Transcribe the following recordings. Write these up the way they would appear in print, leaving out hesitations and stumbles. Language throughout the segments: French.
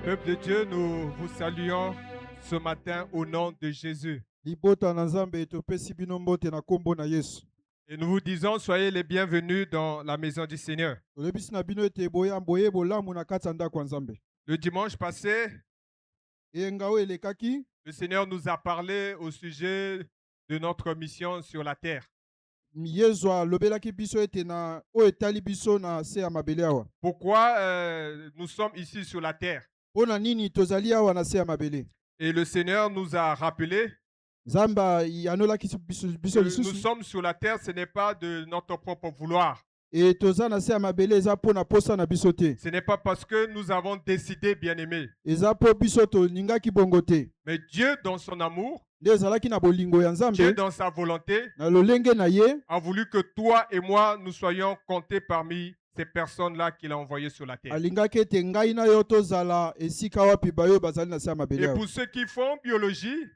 Peuple de Dieu, nous vous saluons ce matin au nom de Jésus. Libota na Nzambe topesi bino mbote na kombo na Yesu. Et nous vous disons, soyez les bienvenus dans la maison du Seigneur. Tolebisi na bino ete boye bolamu na kati ya ndako ya Nzambe. Le dimanche passé, Eyenga oyo elekaki, le Seigneur nous a parlé au sujet de notre mission sur la terre. Yesu alobelaki biso ete na oyo etali biso na se ya mabele awa. Pourquoi nous sommes ici sur la terre? Mpona nini tozali awa na se ya mabele? Et le Seigneur nous a rappelé Nzambe yanolaki biso que nous lisusu. sommes sur la terre, ce n'est pas de notre propre vouloir. E toza na se ya mabele eza mpo na posa na biso te. Ce n'est pas parce que nous avons décidé, bien-aimés. Eza mpo biso tolingaki bongo te. Mais Dieu, dans son amour, Nde ezalaki na bolingo ya Dieu, Nzambe dans sa volonté, na lolenge na ye a voulu que toi et moi, nous soyons comptés parmi ces personnes-là qu'il a envoyées sur la terre. alingaki ete ngai na yo tozala esika wapi bayo bazali na se ya mabele Et awa. pour ceux qui font biologie,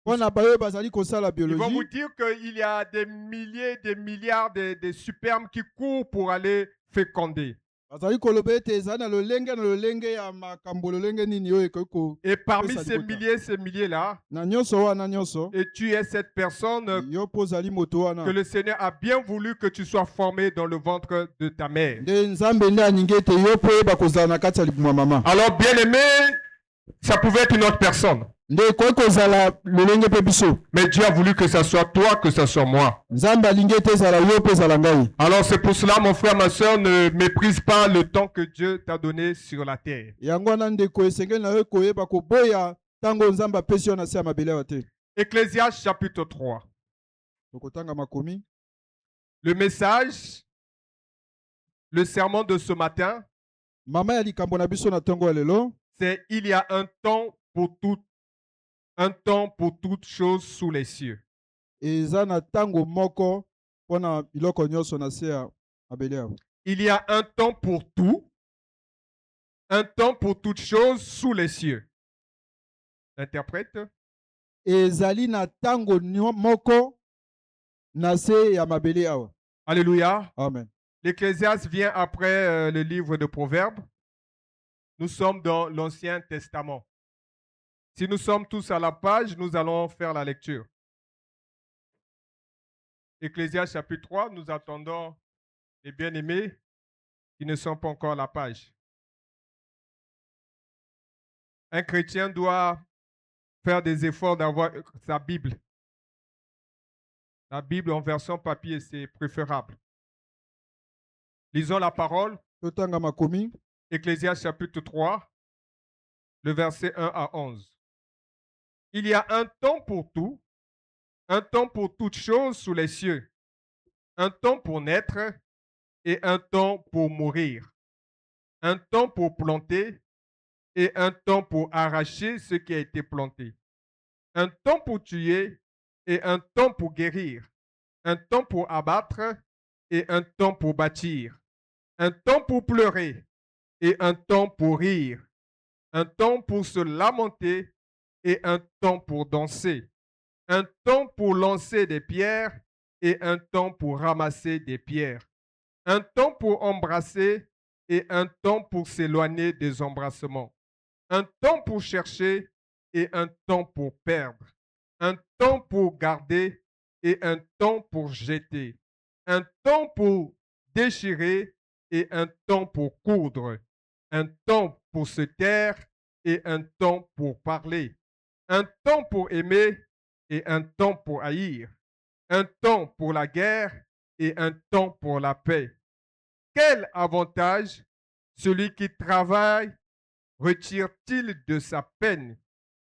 Mpona bayo bazali kosala ils vont vous biologie, dire qu'il y a des milliers, des milliards de spermes qui courent pour aller féconder. bazali koloba ete ezali na lolenge ya makambo lolenge nini oyo ekoki Et parmi Ça ces dégoûte. milliers-là, na nyonso wana nyonso et tu es cette personne yo mpo ozali moto que wana le Seigneur a bien voulu que tu sois formé dans le ventre de ta mère. nde Nzambe nde aningi ete yo mpo oyeba kozala na kati ya libumu ya mama. Alors, bien-aimé, ça pouvait être une autre personne. Nde ekoki kozala lolenge mpe biso. Mais Dieu a voulu que ça soit toi, que ça soit moi. Nzambe alingi ete ezala yo mpe ezala ngai. Alors c'est pour cela, mon frère, ma soeur, ne méprise pas le temps que Dieu t'a donné sur la terre. Yango wana ndeko esengeli na yo koyeba koboya ntango Nzambe apesi yo na se ya mabele awa te. Ecclésiaste chapitre 3. Tokotanga makomi. Le message, le sermon de ce matin, Mama ya likambo na biso na ntongo ya lelo, c'est il y a un temps pour toutes choses sous les cieux. eza na ntango moko mpona biloko nyonso na se ya mabele awa. Il y a un temps pour tout, un temps pour toutes choses sous les cieux. Interprète. Ezali na ntango moko na se ya mabele awa. Alléluia. Amen. L'Ecclésiaste vient après le livre de Proverbes. Nous sommes dans l'Ancien Testament. Si nous sommes tous à la page, nous allons faire la lecture. Ecclésiaste chapitre 3, nous attendons les bien-aimés qui ne sont pas encore à la page. Un chrétien doit faire des efforts d'avoir sa Bible. La Bible en version papier, c'est préférable. Lisons la parole. Totanga makomi. Ecclésiaste chapitre 3, le verset 1 à 11. Il y a un temps pour tout, un temps pour toutes choses sous les cieux, un temps pour naître et un temps pour mourir, un temps pour planter et un temps pour arracher ce qui a été planté, un temps pour tuer et un temps pour guérir, un temps pour abattre et un temps pour bâtir, un temps pour pleurer et un temps pour rire, un temps pour se lamenter et un temps pour danser, un temps pour lancer des pierres et un temps pour ramasser des pierres, un temps pour embrasser et un temps pour s'éloigner des embrassements, un temps pour chercher et un temps pour perdre, un temps pour garder et un temps pour jeter, un temps pour déchirer et un temps pour coudre, un temps pour se taire et un temps pour parler, un temps pour aimer et un temps pour haïr, un temps pour la guerre et un temps pour la paix. Quel avantage celui qui travaille retire-t-il de sa peine?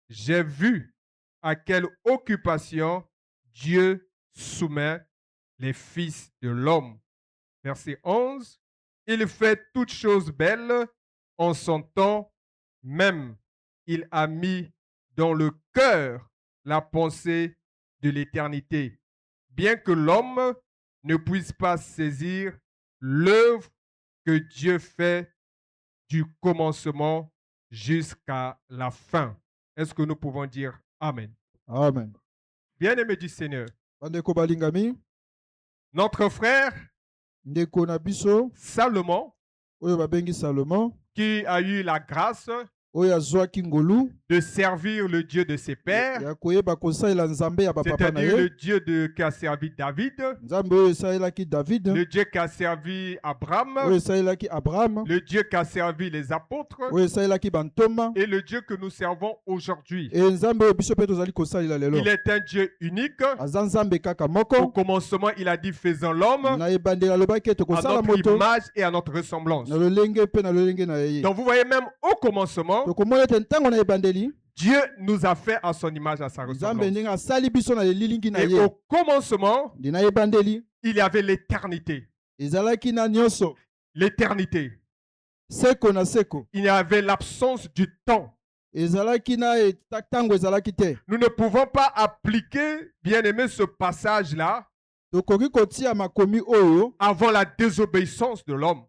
J'ai vu à quelle occupation Dieu soumet les fils de l'homme. Verset 11. Il fait toutes choses belles en son temps même. Il a mis dans le cœur la pensée de l'éternité, bien que l'homme ne puisse pas saisir l'œuvre que Dieu fait du commencement jusqu'à la fin. Est-ce que nous pouvons dire Amen? Amen. Bien-aimé du Seigneur, Bandeko balingami, notre frère ndeko na biso Salomon, oyo babengi Salomon, qui a eu la grâce oyo azwaki ngolu de servir le Dieu de ses pères, ya koyeba kosalela nzambe ya bapapa na c'est-à-dire ye, le Dieu qui a servi David, nzambe oyo esalelaki David, le Dieu qui a servi Abraham, oyo esalelaki Abraham, le Dieu qui a servi les apôtres oyo esalelaki bantoma, et le Dieu que nous servons aujourd'hui. e nzambe oyo biso mpe tozali kosalela lelo Il est un Dieu unique. aza nzambe kaka Au moko. commencement, il a dit faisons l'homme Na ebandeli alobaki ete à kosala notre moto image et à notre ressemblance. na lolenge mpe na lolenge na ye. Donc vous voyez, même au commencement, tokomona ete ntango na ebandeli Dieu nous a fait à son image, à sa nzambe ressemblance. ndenge asali biso na elilingi na Et ye. au commencement, Ndi na ebandeli il y avait l'éternité. ezalaki na nyonso L'éternité. seko na seko, Il y avait l'absence du temps. ezalaki na ntango ezalaki te. Nous ne pouvons pas appliquer, bien aimé, ce passage-là Tokoki kotia makomi oyo avant la désobéissance de l'homme.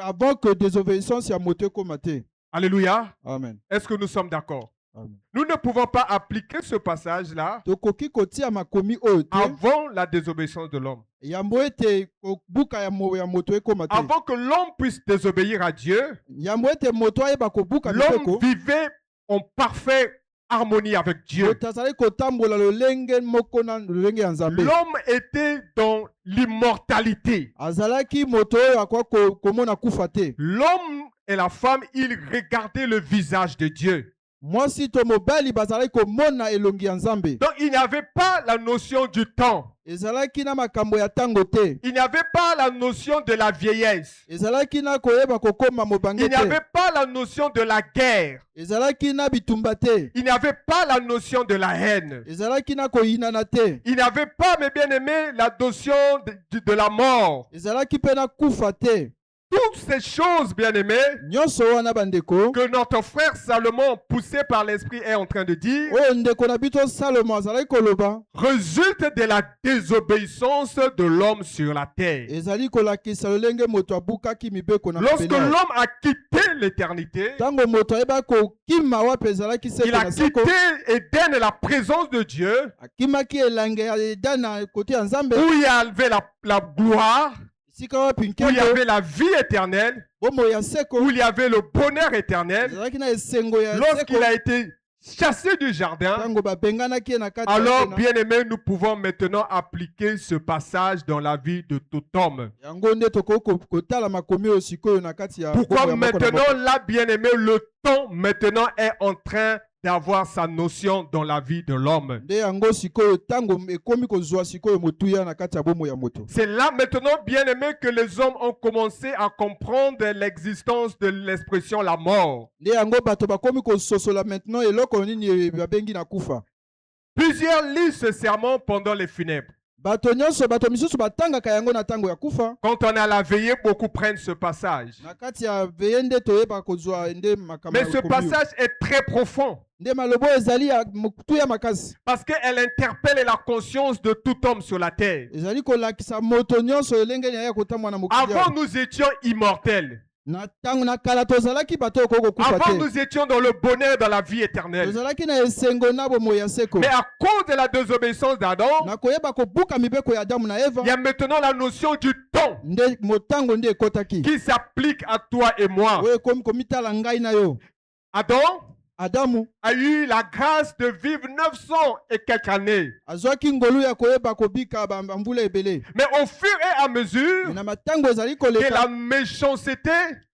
avant que désobéissance ya moto ekoma te. Alléluia. Amen. Est-ce que nous sommes d'accord? Amen. Nous ne pouvons pas appliquer ce passage-là Tokoki kotia makomi oyo te avant la désobéissance de l'homme. yambo ete kobuka ya moto ekoma te. Avant que l'homme puisse désobéir à Dieu, Yambo ete moto ayeba kobuka l'homme mibeko, vivait en parfaite harmonie avec Dieu. moto azali kotambola lolenge moko na lolenge ya nzambe. L'homme était dans l'immortalité. Azalaki moto oyo akwa komona kufa te. L'homme et la femme, ils regardaient le visage de Dieu. Mwasi to mobali bazalaki komona elongi ya nzambe. Donc il n'y avait pas la notion du temps. Ezalaki na makambo ya tango te. Il n'y avait pas la notion de la vieillesse. Ezalaki na koyeba kokoma mobange Il n'y te. avait pas la notion de la guerre. Ezalaki na bitumba te. Il n'y avait pas la notion de la haine. Ezalaki na koyinana te. Il n'y avait pas, mes bien-aimés, la notion de la mort. Ezalaki pe na kufa te. Toutes ces choses, bien-aimés, Nyonso wana bandeko que notre frère Salomon, poussé par l'Esprit, est en train de dire, oyo ndeko na bito Salomo azalaki koloba résultent de la désobéissance de l'homme sur la terre. ezali kolakisa lolenge moto abukaki mibeko na Lorsque mabele. l'homme a quitté l'éternité, Tango moto ayeba kokima wapi ezalaki il seko a na seko, quitté Éden et la présence de Dieu, akimaki elange ya eda na kote ya nzambe où il y avait la gloire, esika wapi où il y nkembo avait la vie éternelle, bomoi ya seko où il y avait le bonheur éternel. ezalaki na esengo ya seko. Lorsqu'il a été chassé du jardin, Tango babenganaki ye na kati ya alors, Edena, bien-aimés, nous pouvons maintenant appliquer ce passage dans la vie de tout homme. yango nde tokoki kotala makomi oyo sikoyo na kati ya Pourquoi bomoi ya moko na maintenant, moko. là, bien-aimé, le temps maintenant est en train d'avoir sa notion dans la vie de l'homme. Nde yango sikoyo tango ekomi kozwa sikoyo motuya na kati ya bomoi ya moto. C'est là maintenant, bien-aimé, que les hommes ont commencé à comprendre l'existence de l'expression la mort. Nde yango bato bakomi kososola maintenant eloko nini babengi na kufa. Plusieurs lisent ce sermon pendant les funèbres. Bato nyonso bato misusu batangaka yango na tango ya kufa. Quand on est à la veillée, beaucoup prennent ce passage. Na kati ya veye nde toyeba kozwa nde makambo Mais ya ce komi oyo. passage est très profond Nde malobo ezali ya motuya makasi. parce qu'elle interpelle la conscience de tout homme sur la terre. Ezali kolakisa moto nyonso elenge na ya kotamwa na mokili. Avant, nous étions immortels. Na tango na kala tozalaki bato oyo kokufa Avant, te. nous étions dans le bonheur, dans la vie éternelle. Tozalaki na esengo na bomoi ya seko. Mais à cause de la désobéissance d'Adam, Na koyeba kobuka mibeko ya Adamu na Eva. il y a maintenant la notion du temps Nde motango nde ekotaki. qui s'applique à toi et moi. Oyo ekomi komitala ngai na yo. Adam Adamu a eu la grâce de vivre 900 et quelques années. azwaki ngolu ya koyeba kobika bambula ebele. Mais au fur et à mesure Na matango ezali que koleka. la méchanceté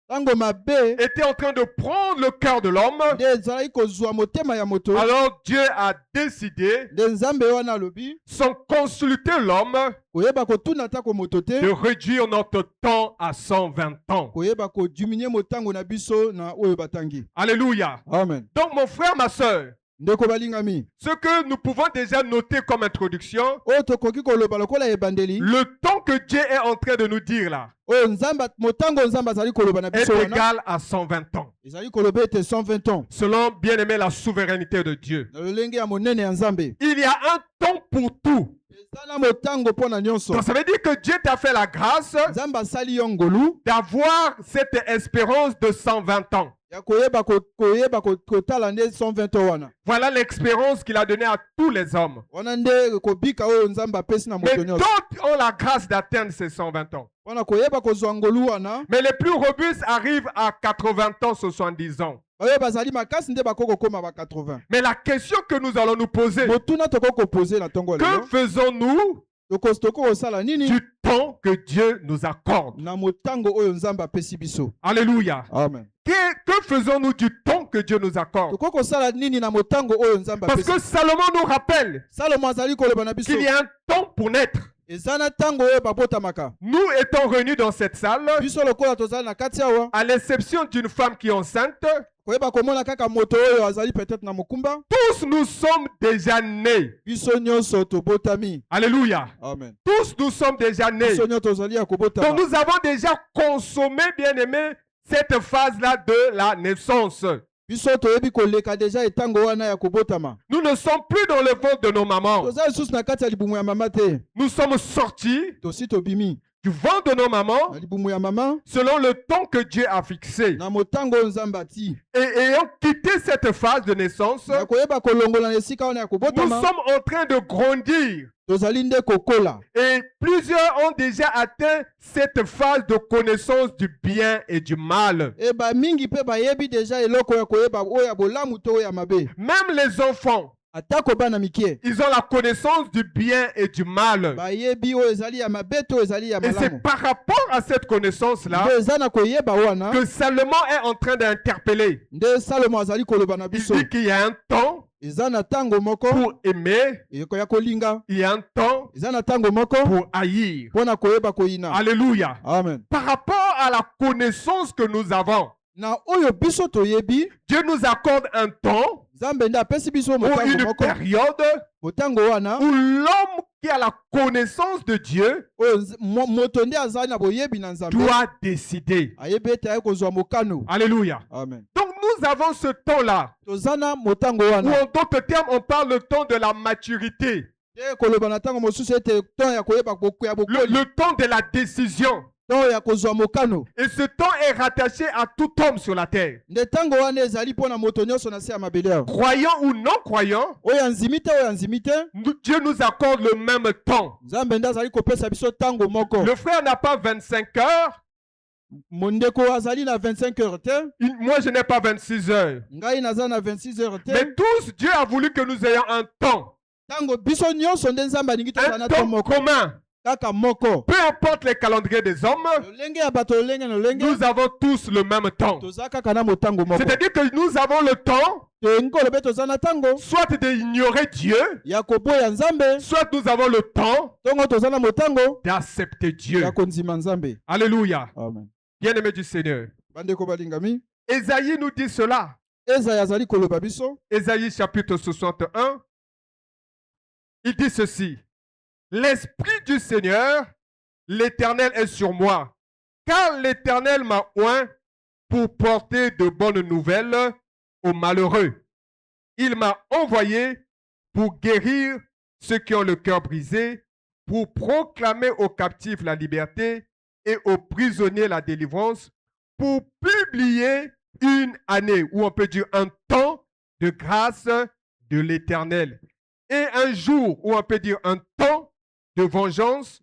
Tango mabe était en train de prendre le cœur de l'homme, nde ezalaki kozwa motema ya moto. alors Dieu a décidé, Nde nzambe wana alobi sans consulter l'homme, koyeba kotuna tako moto te. de réduire notre temps à 120 ans. Koyeba kodiminye motango na biso na oyo batangi. Alléluia. Amen. Donc mon frère, ma soeur, Ndeko balingami. ce que nous pouvons déjà noter comme introduction, Oyo tokoki koloba lokola ebandeli. le temps que Dieu est en train de nous dire là Oyo nzamba motango nzamba azali koloba na est biso wana. égal à 120 ans. Ezali koloba ete 120 ans. Selon bien aimé la souveraineté de Dieu. Na lolenge ya monene ya nzambe. Il y a un temps pour tout. Eza na motango mpo na nyonso. Donc ça veut dire que Dieu t'a fait la grâce Nzambe asali yo ngolu d'avoir cette espérance de 120 ans. ya koyeba kotala nde 120 ans wana. Voilà l'expérience qu'il a donnée à tous les hommes. Wana nde kobika oyo nzambe apesi na Mais moto nyonso. d'autres ont la grâce d'atteindre ces 120 ans. Wana koyeba kozwa ngolu wana. Mais les plus robustes arrivent à 80 ans, 70 ans. oyo bazali makasi nde bakoko koma ba 80. Mais la question que nous allons nous poser, Motuna tokoko poser na tongo que lelo. faisons-nous Toko osala nini du temps que Dieu nous accorde? na motango oyo Nzambe apesi biso. Alléluia. Amen. Que faisons-nous du temps que Dieu nous accorde? Tokoko osala nini na motango oyo Nzambe Parce apesi. que Salomon nous rappelle Salomo azali koloba na biso. qu'il y a un temps pour naître. Ezana tango oyo babotamaka. Nous étant réunis dans cette salle, Biso lokola tozali na kati awa. à l'exception d'une femme qui est enceinte, Koyeba komona kaka moto oyo azali peut-être na mokumba. tous nous sommes déjà nés. Biso nyonso tobotami. Alléluia. Amen. Tous nous sommes déjà nés. Biso nyonso tozali ya kobotama. Donc nous avons déjà consommé, bien aimé, cette phase-là de la naissance. Biso toyebi koleka déjà etango wana ya kobotama. Nous ne sommes plus dans le ventre de nos mamans. Tozali susu na kati ya libumu ya mama te. Nous sommes sortis Tosi tobimi du ventre de nos mamans na libumu ya mama selon le temps que Dieu a fixé. na motango oyo Nzambe ati. Et ayant quitté cette phase de naissance, Na koyeba kolongola na esika wana ya nous kobotama. sommes en train de grandir. Tozali nde kokola. Et plusieurs ont déjà atteint cette phase de connaissance du bien et du mal. E ba mingi pe bayebi déjà eloko ya koyeba oyo ya bolamu to oyo ya mabe. Même les enfants, Atako bana mikie. ils ont la connaissance du bien et du mal. Bayebi oyo ezali ya mabe to ezali ya Et c'est malamu. par rapport à cette connaissance-là Nde eza na koyeba wana. que Salomon est en train d'interpeller. Nde Salomo azali koloba na Il biso. dit qu'il y a un temps Eza na tango moko pour aimer, ya kolinga. il y a un temps Eza na tango moko pour haïr. mpona koyeba koyina. Alléluia. Amen. Par rapport à la connaissance que nous avons, Na oyo biso toyebi, Dieu nous accorde un temps Nzambe nde apesi biso ou motango une moko. période Motango wana où l'homme qui a la connaissance de Dieu oyo moto nde azali na boyebi na Nzambe. doit décider. Ayebi ete aye kozwa mokano. Alléluia. Amen. Donc nous avons ce temps-là, Tozana motango où wana. en d'autres termes, on parle le temps de la maturité, Te koloba na tango mosusu ete temps ya koyeba ya bokoli. le temps de la décision. Temps ya kozwa mokano. Et ce temps est rattaché à tout homme sur la terre. Nde tango wana ezali mpona moto nyonso na se ya mabele awa. Croyant ou non croyant, Oyo ya nzimi te oyo ya nzimi te. Dieu nous accorde le même temps. Nzambe nde azali kopesa biso tango moko. Le frère n'a pas 25 heures, Mondeko azali na 25 heures te. moi je n'ai pas 26 heures. Ngai naza na 26 heures te. Mais tous, Dieu a voulu que nous ayons un temps. Tango biso nyonso nde Nzambe alingi tozala Un na temps temps moko. commun. Kaka moko. Peu importe les calendriers des hommes, Lolenge ya bato lolenge na lolenge. nous avons tous le même temps. Toza kaka na motango moko. C'est-à-dire que nous avons le temps Tolingi koloba toza na tango soit d'ignorer Dieu, ya koboya Nzambe. soit nous avons le temps Tongo toza na motango d'accepter Dieu. ya kondima Nzambe. Alléluia. Amen. Bien-aimé du Seigneur. Bandeko balingami. Ésaïe nous dit cela. Esaïe azali koloba biso. Ésaïe chapitre 61. Il dit ceci. L'Esprit du Seigneur, l'Éternel est sur moi, car l'Éternel m'a oint pour porter de bonnes nouvelles aux malheureux. Il m'a envoyé pour guérir ceux qui ont le cœur brisé, pour proclamer aux captifs la liberté et aux prisonniers la délivrance, pour publier une année, ou on peut dire un temps de grâce de l'Éternel, et un jour, ou on peut dire un temps de vengeance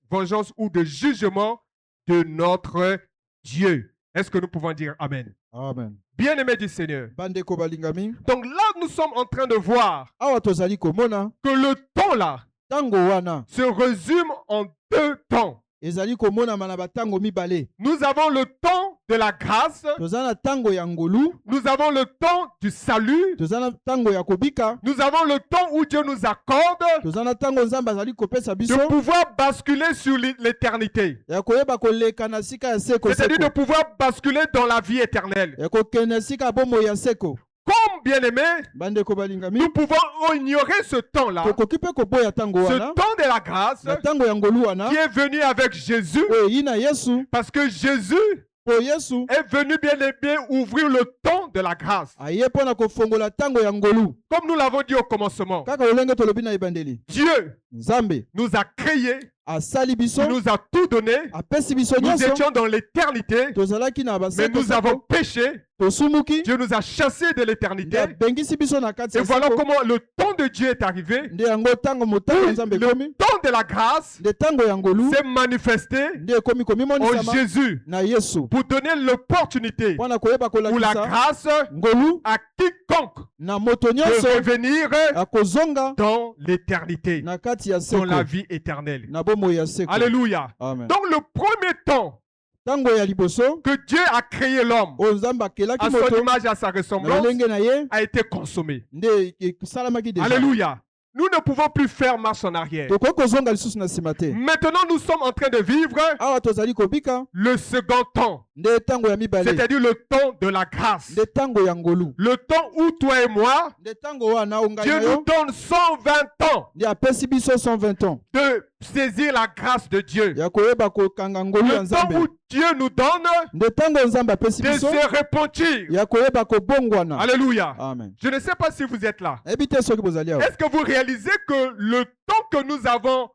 ou de jugement de notre Dieu. Est-ce que nous pouvons dire Amen? Amen. Bien-aimé du Seigneur. Bandeko balingami. Donc là, nous sommes en train de voir Awa tozali komona que le temps là tango wana se résume en deux temps. ezali komona na batango mibale. Nous avons le temps de la grâce, Toza na tango ya ngolu, nous avons le temps du salut, toza na tango ya kobika, nous avons le temps où Dieu nous accorde toza na tango Nzambe azali kopesa biso de pouvoir basculer sur l'éternité. ya koyeba koleka na sika ya seko C'est-à-dire de seko. pouvoir basculer dans la vie éternelle. Ya kokende sika bomo ya seko. Comme bien-aimés, Bandeko balingami. nous pouvons ignorer ce temps-là, Tokoki pe koboya tango ce wana. temps de la grâce Na tango ya ngolu wana. qui est venu avec Jésus, Oyo yina Yesu. parce que Jésus Po Yesu. est venu bien et bien ouvrir le temps de la grâce. Aye pona kofongola tango ya ngolu. Comme nous l'avons dit au commencement, Kaka lolenge tolobi na ebandeli. Dieu Nzambe nous a créés, asali biso. il nous a tout donné, Apesi biso nous nyonso. étions dans l'éternité, Tozalaki na mais baseko nous avons péché tosumuki Dieu nous a chassés de nde l'éternité. abengisi biso na kati Et ya voilà seko. comment le temps de Dieu est arrivé. Nde yango ntango motango ya nzambe Le ekomi temps de la grâce nde ntango ya ngolu s'est manifesté nde ekomi en komimonisama Jésus na Yesu pour donner l'opportunité mpona koyeba ou la kolakisa grâce ngolu à quiconque na moto de nyonso revenir akozonga dans l'éternité, na kati ya dans la seko vie éternelle. na bomoi ya seko. Alléluia. Amen. Donc le premier temps Ntango ya liboso que Dieu a créé l'homme oyo nzambe akelaki à son moto image et à sa na ressemblance lolenge na ye a été consommé. nde esalamaki deja. Alléluia. Nous ne pouvons plus faire marche en arrière. tokoki kozonga lisusu na nsima te. Maintenant, nous sommes en train de vivre awa tozali kobika le second temps, nde ntango ya mibale c'est-à-dire le temps de la grâce. nde ntango ya ngolu Le temps où toi et moi, nde ntango wana o ngai Dieu na nous yo donne 120 ans nde apesi biso 120 ans de saisir la grâce de Dieu. ya koyeba kokanga ngolu ya Le temps nzambe où Dieu nous donne nde ntango nzambe apesi de biso se repentir. ya koyeba kobongwana. Alléluia. Amen. Je ne sais pas si vous êtes là. Nayebi te soki bozali awa. Est-ce que vous réalisez que le temps que nous avons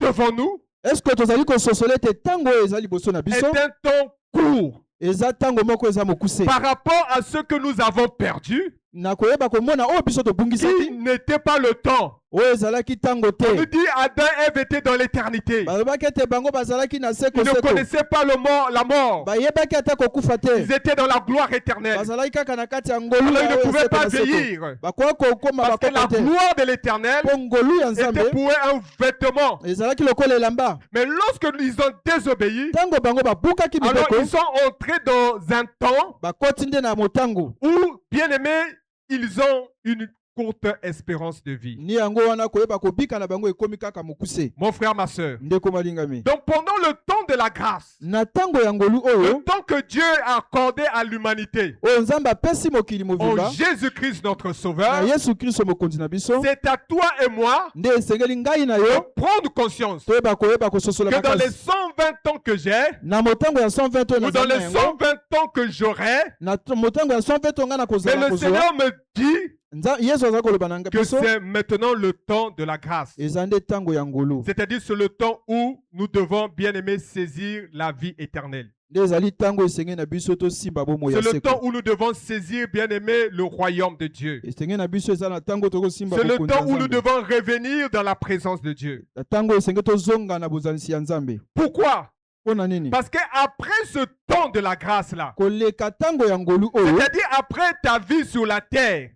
devant nous Est-ce que tozali kososole te ntango oyo eza liboso na est biso un temps court eza ntango moko eza mokuse par rapport à ce que nous avons perdu, na koyeba komona oyo biso qui tobungisaki n'était pas le temps. oyo ezalaki ntango On nous te. dit Adam et Ève étaient dans l'éternité. balobaki ete bango bazalaki na Ils ne sekoseko connaissaient pas la mort. bayebaki ata kokufa te Ils étaient dans la gloire éternelle. bazalaki kaka na kati ya ngolu Alors ils ya ne oyo pouvaient seko pas na seko. vieillir. bakoki kokoma Parce que la bakoko te gloire de l'éternel mpo ngolu ya nzambe était pour eux un vêtement. ezalaki lokola elamba. Mais lorsque ils ont désobéi, ntango bango babukaki alors mibeko ils sont entrés dans un temps bakoti nde na motango où, bien aimés, ils ont une courte espérance de vie. ni yango wana koyeba kobika na bango ekomi kaka mokuse. Mon frère, ma soeur. ndeko malingami Donc pendant le temps de la grâce, na ntango ya ngolu oyo le temps que Dieu a accordé à l'humanité, oyo nzambe apesi mokili en mobimba Jésus-Christ notre na Sauveur, yesu kristo mokonzi na biso c'est à toi et moi nde esengeli ngai na de yo prendre conscience toyeba koyeba kososola que dans les makasi 120 ans que j'ai, na motango ya 120 oyo ou dans nazali na les yango 120 ans que j'aurai, na motango ya 120 oyo ngai na mais kozala le kozwa Seigneur me dit yesu aza koloba na que biso c'est maintenant le temps de la grâce. eza nde ntango ya ngolu C'est-à-dire c'est le temps où nous devons bien aimer saisir la vie éternelle. nde ezali ntango esengeli na biso tosimba bomoi C'est ya le temps seko où nous devons saisir bien aimer le royaume de Dieu. esengeli na biso eza na ntango tokosimba C'est le bokonzi ya temps où nous nzambe devons revenir dans la présence de Dieu. na ntango esengeli tozonga na bozalisi ya nzambe. Pourquoi? mpo na nini Parce qu'après ce temps de la grâce-là, koleka ntango ya ngolu oyo c'est-à-dire après ta vie sur la terre,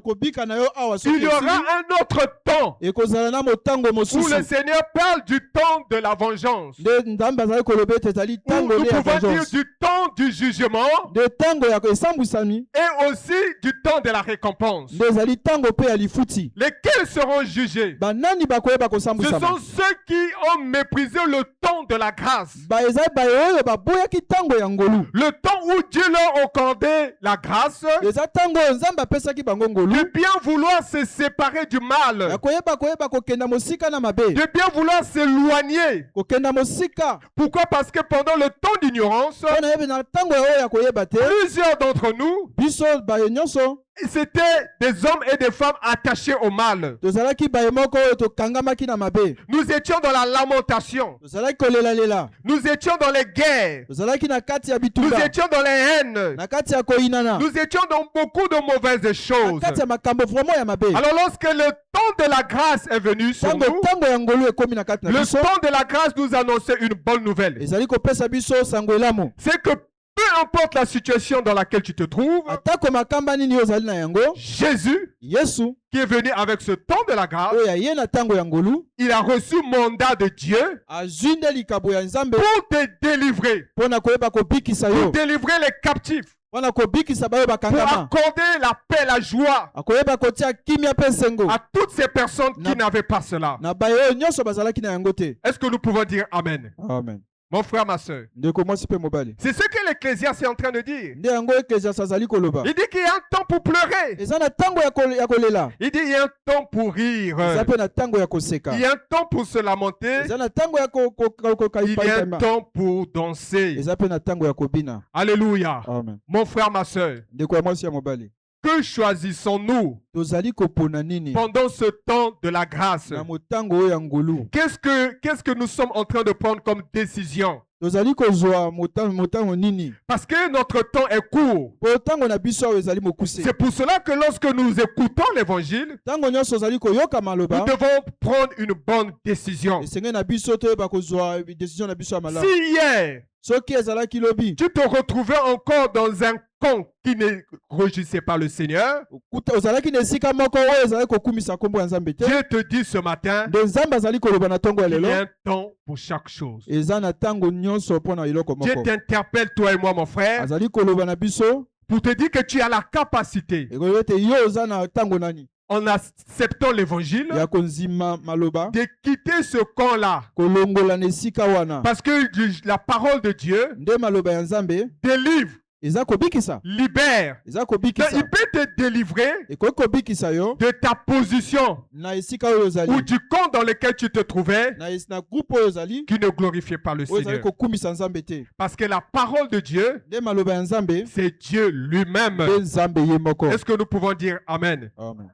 kobika na yo awa il soki y aura esili un autre temps ekozala na motango où mosusu le Seigneur parle du temps de la vengeance. nde nzambe azali koloba ete ezali Où ntango nous nde ya pouvons dire vengeance du temps du jugement nde ntango ya esambwisami et aussi du temps de la récompense. nde ezali ntango mpe ya lifuti. Lesquels seront jugés? banani bakoyeba Ce kosambwisama sont ceux qui ont méprisé le temps de la grâce. ezali baye oyo baboyaki ntango ya ngolu Le temps où Dieu leur accordait la grâce, eza ntango oyo nzambe apesaki bango ngolu de bien vouloir se séparer du ya mal, koyeba kokenda mosika na mabe de bien vouloir s'éloigner. kokenda mosika Pourquoi? Parce que pendant le temps d'ignorance, mpo na yebi na ntango oyo ya koyeba te plusieurs d'entre nous, biso baye nyonso c'était des hommes et des femmes attachés au mal. tozalaki baye moko oyo tokangamaki na mabe Nous étions dans la lamentation. tozalaki kolelalela Nous étions dans les guerres. tozalaki na kati ya Nous bitumba étions dans les haines. na kati ya koyinana Nous étions dans beaucoup de mauvaises na choses. kati ya makambo vraiment ya mabe. Alors lorsque le temps de la grâce est venu sur nous, ntango ya ngolu ekomi na kati na le biso temps de la grâce nous annonçait une bonne nouvelle. ezali kopesa biso sango elamu C'est que peu importe la situation dans laquelle tu te trouves, atako makamba nini oyo ozali na yango Jésus, yesu qui est venu avec ce temps de la grâce, oyo aye na ntango ya ngolu il a reçu mandat de Dieu azwi nde likabo ya nzambe pour te délivrer, mpo na koyeba kobikisa pour yo délivrer les captifs, mpo na kobikisa bayo pour bakangama accorder la paix, la joie akoyeba kotia kimia mpe sengo à toutes ces personnes qui Na- n'avaient pas cela. na baye oyo nyonso bazalaki na yango te. Est-ce que nous pouvons dire Amen? Amen. Mon frère, ma soeur. ndeko mwasi mpe mobali C'est ce que l'Ecclésiaste est en train de dire. nde yango eklesiaste azali koloba Il dit qu'il y a un temps pour pleurer. eza na ntango ya kolela Il dit il y a un temps pour rire. eza mpe na ntango ya koseka Il y a un temps pour se lamenter. eza na ntango ya Il y a un kokaipaitama temps pour danser. eza mpe na ntango ya kobina. Alléluia. Amen. Mon frère, ma soeur. ndeko ya mwasi ya mobali Que choisissons-nous tozali kopona nini pendant ce temps de la grâce? na motango oyo ya ngolu? Qu'est-ce que nous sommes en train de prendre comme décision? Tozali kozwa motango nini? Parce que notre temps est court. Po tango na biso oyo ezali mokuse. C'est pour cela que lorsque nous écoutons l'évangile, Tango nyonso ozali koyoka nous maloba, devons prendre une bonne décision. esenge na biso toyeba kozwa décision na biso ya malamu. Si hier, Soki ezalaki lobi, tu te retrouvais encore dans un camp qui ne régissait pas le Seigneur, ozalaki na esika moko oyo ezalaki kokumisa kombo ya Nzambe te, Dieu te dit ce matin, nde Nzambe azali koloba na ntongo ya il y lelo, a un temps pour chaque chose. eza na ntango nyonso mpo na eloko Dieu moko. t'interpelle, toi et moi, mon frère, Azali koloba na biso, pour te dire que tu as la capacité, ekoyo ete yo oza na ntango nani en acceptant l'évangile, ya konzima maloba, de quitter ce camp-là. kolongola na esika wana. Parce que la parole de Dieu Nde maloba ya Nzambe délivre, eza kobikisa, libère. eza Donc, kobikisa, il peut te délivrer ekoki kobikisa yo de ta position na esika oyo ou ozali, du camp dans lequel tu te trouvais na groupe oyo ozali, qui ne glorifiait pas le oyo ezali Seigneur. kokumisa Nzambe te. Parce que la parole de Dieu, Nde maloba ya Nzambe, c'est Dieu lui-même. nde Nzambe ye moko. Est-ce que nous pouvons dire Amen? Amen.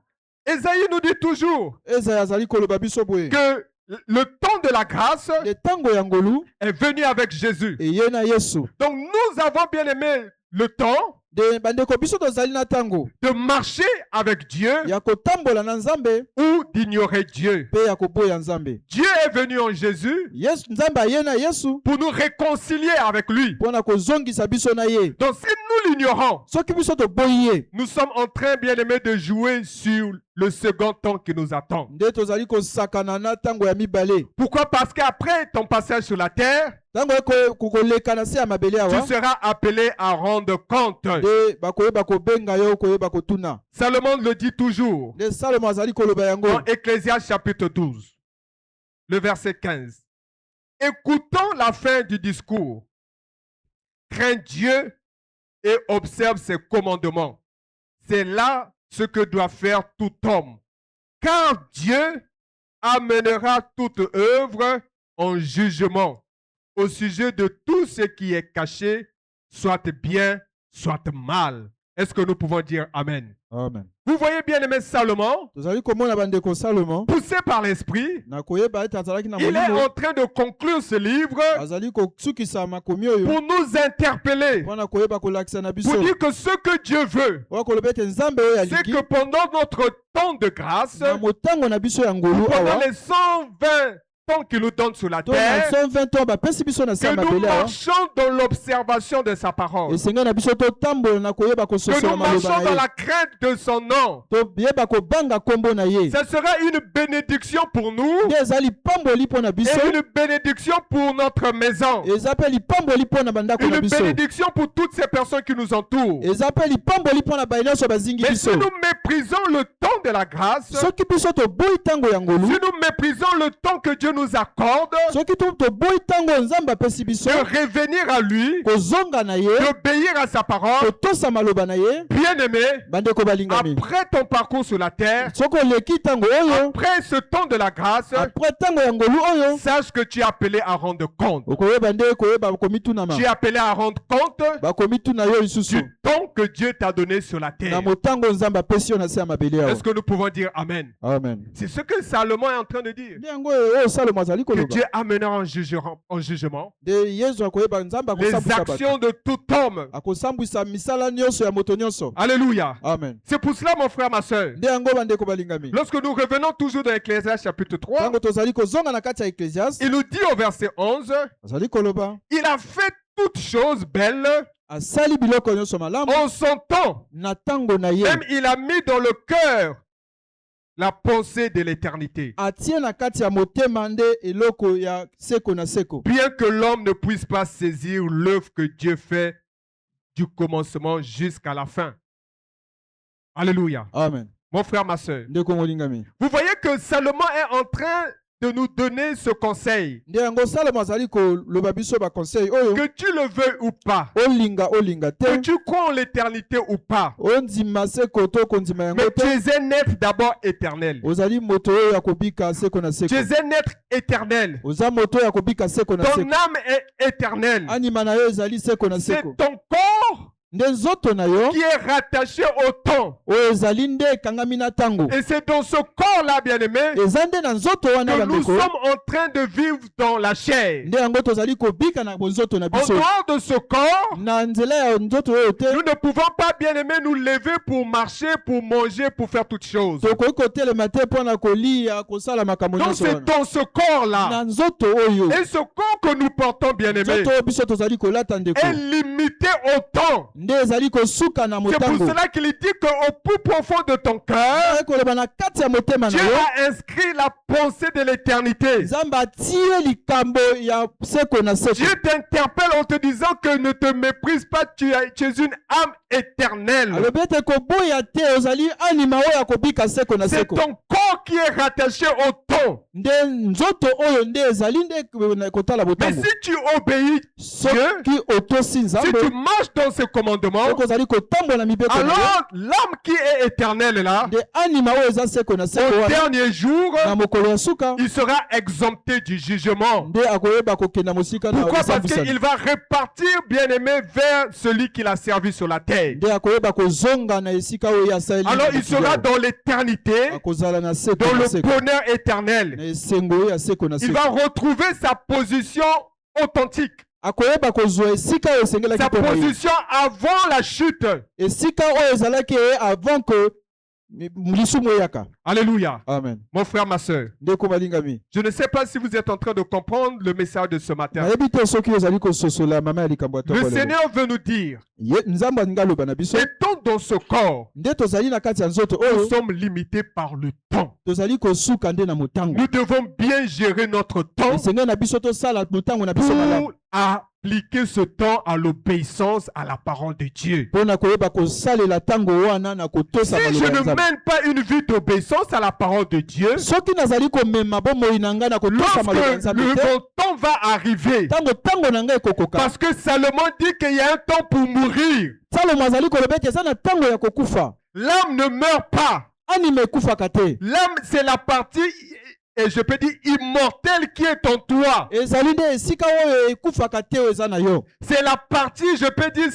Ésaïe nous dit toujours Ezayi azali koloba biso boye, que le temps de la grâce le ntango ya ngolu est venu avec Jésus. eye na Yesu. Donc nous avons bien aimé le temps De bandeko biso tozali na ntango de marcher avec Dieu ya kotambola na Nzambe ou d'ignorer Dieu. mpe ya koboya Nzambe. Dieu est venu en Jésus Yesu, Nzambe aye na Yesu pour nous réconcilier avec lui. mpo na kozongisa biso na ye. Donc si nous l'ignorons, Soki biso toboyi ye, nous sommes en train, bien aimé, de jouer sur le second temps qui nous attend. nde tozali kosakana na ntango ya mibale. Pourquoi? Parce qu'après ton passage sur la terre, Ntango koleka na se ya mabele awa, tu seras appelé à rendre compte. nde bakoyeba kobenga yo, koyeba kotuna. Salomon le dit toujours Nde Salomo azali koloba yango dans Ecclésiaste chapitre 12, le verset 15. Écoutons la fin du discours. Crains Dieu et observe ses commandements. C'est là ce que doit faire tout homme. Car Dieu amènera toute œuvre en jugement au sujet de tout ce qui est caché, soit bien, soit mal. Est-ce que nous pouvons dire Amen? Amen. Vous voyez bien aimé Salomon, Tozali komona bandeko Salomo poussé par l'esprit, na koyeba ete azalaki na il est molimo, en train de conclure ce livre azali kosukisa makomi oyo pour nous interpeller, mpo na koyeba kolakisa na biso pour dire que ce que Dieu veut, oyo koloba ete Nzambe oyo c'est alingi que pendant notre temps de grâce, na motango na biso ya ngolu pendant awa, les 120 temps qu'il nous donne sur la to na terre, 120 ans bapesi biso na se ya que nous mabele awa, marchons dans l'observation de sa parole, esenga na biso totambola na koyeba que kososola nous maloba marchons na dans ye, la crainte de son nom. toyeba kobanga kombo na ye. Ce sera une bénédiction pour nous Nde eza lipamboli mpo na biso, et une bénédiction pour notre maison. eza mpe lipamboli mpo na bandako na Une biso, bénédiction pour toutes ces personnes qui nous entourent. eza mpe lipamboli mpo na baye nyonso bazingi Mais biso. si nous méprisons le temps de la grâce, Soki biso toboyi ntango ya si ngolu, nous méprisons le temps que Dieu nous accorde soki toboyi ntango Nzambe apesi biso, de revenir à lui, kozonga na ye, d'obéir à sa parole, kotosa maloba na ye, bien-aimé, bandeko balingami, après ton parcours sur la terre, soki oleki ntango oyo, après ce temps de la grâce, après ntango ya ngolu oyo, sache que tu es appelé à rendre compte. okoyeba nde koyeba bakomitunama, Tu es appelé à rendre compte bakomituna yo lisusu du temps que Dieu t'a donné sur la na terre. motango Nzambe apesi yo na se ya mabele awa. Est-ce que nous pouvons dire Amen? Amen. C'est ce que Salomon est en train de dire. Nde yango oyo Salomo azali Que koloba, Dieu amènera en jugement nde Yesu akoyeba Nzambe les akosambwisa bato, actions de tout homme. akosambwisa misala nyonso ya moto nyonso. Alléluia. Amen. C'est pour cela, mon frère, ma soeur. Nde yango bandeko balingami, Lorsque nous revenons toujours dans Ecclésiaste chapitre 3, ntango tozali kozonga na kati ya Ecclésiaste, il nous dit au verset 11, azali koloba il a fait toutes choses belles asali biloko nyonso malamu en son temps. na ntango na ye, Même il a mis dans le cœur la pensée de l'éternité. atie na kati ya motema nde eloko ya seko na seko. Bien que l'homme ne puisse pas saisir l'œuvre que Dieu fait du commencement jusqu'à la fin. Alléluia. Amen. Mon frère, ma soeur, Ndeko molingami, vous voyez que Salomon est en train de nous donner ce conseil. nde yango Salomo azali koloba biso baconseil oyo, Que tu le veuilles ou pas, olinga que te, tu crois en l'éternité ou pas, ondima seko to kondima yango mais tu te, es un être d'abord éternel. ozali moto oyo ya kobika seko na Tu seko, es un être éternel. oza moto oyo ya kobika seko na Ton seko, âme est éternelle. anima na yo ezali seko na C'est seko, ton corps nde nzoto na yo qui est rattaché au temps. oyo ezali nde ekangami na ntango. Et c'est dans ce corps-là, bien-aimé, Eza nde na nzoto wana que nous bandeko sommes en train de vivre dans la chair. nde yango tozali kobika na bonzoto na En biso. dehors de ce corps, Na nzela ya nzoto oyo te nous ne pouvons pas, bien-aimé, nous lever pour marcher, pour manger, pour faire toutes choses. tokoki kotelema te mpo na kolia kosala makambo Donc nyonso c'est wana. dans ce corps-là. Na nzoto oyo Et ce corps que nous portons, bien-aimé, nzoto oyo biso tozali kolata ndeko est limité au temps. nde ezali kosuka na C'est pour motango. cela qu'il dit qu'au plus profond de ton cœur, koloba na kati ya motema na Dieu yo a inscrit la pensée de l'éternité. nzambe atie likambo ya seko na seko. Dieu t'interpelle en te disant que ne te méprise pas, tu es une âme éternelle. alobi ete koboya te ozali anima oyo akobika seko na C'est seko. ton corps qui est rattaché au temps. nde nzoto oyo nde ezali nde kotala Mais botango. si tu obéis soki otosi si nzambe tu marches dans ses commandements, soki ozali kotambola mibeko na yo alors l'âme qui est éternelle là, nde anima oyo eza seko na seko au wana dernier jour, na mokolo ya suka il sera exempté du jugement. nde akoyeba kokenda mosika na Pourquoi? Parce kosambisana. qu'il va repartir, bien-aimé, vers celui qu'il a servi sur la terre. nde akoyeba kozonga na esika oyo asaleli Alors il sera dans l'éternité, akozala na seko dans na le seko bonheur éternel. na esengo oyo ya seko na Il seko. va retrouver sa position authentique, akoyeba kozwa esika oyo esengelaki sa mpo na ye. position avant la chute. esika oyo ezalaki avant que lisumu eyaka. Alléluia. Amen. Mon frère, ma soeur, ndeko balingami je ne sais pas si vous êtes en train de comprendre le message de ce matin. nayebi te soki ozali kososola mama ya likambo ya Le toko lelo. Seigneur veut nous dire, nzambe alingi aloba na biso étant dans ce corps, nde tozali na kati ya nzoto nous oyo sommes limités par le temps. tozali kosuka nde na motango. Nous devons bien gérer notre temps esenge na biso tosala motango na biso malamu pour appliquer ce temps à l'obéissance à la parole de Dieu. mpo na koyeba kosalela ntango wana na kotosa Si je maloba ya ne nzambe. mène pas une vie d'obéissance à la parole de Dieu, soki nazali komema bomoi na ngai na kotosa maloba ya lorsque nzambe le te bon temps va arriver, ntango na ngai ekokoka. parce que Salomon dit qu'il y a un temps pour mourir, salomo azali koloba ete eza na ntango ya kokufa l'âme ne meurt pas. anima ekufaka te. L'âme, c'est la partie, et je peux dire, immortelle qui est en toi. ezali nde esika oyo ekufaka te oyo eza na yo. C'est la partie, je peux dire,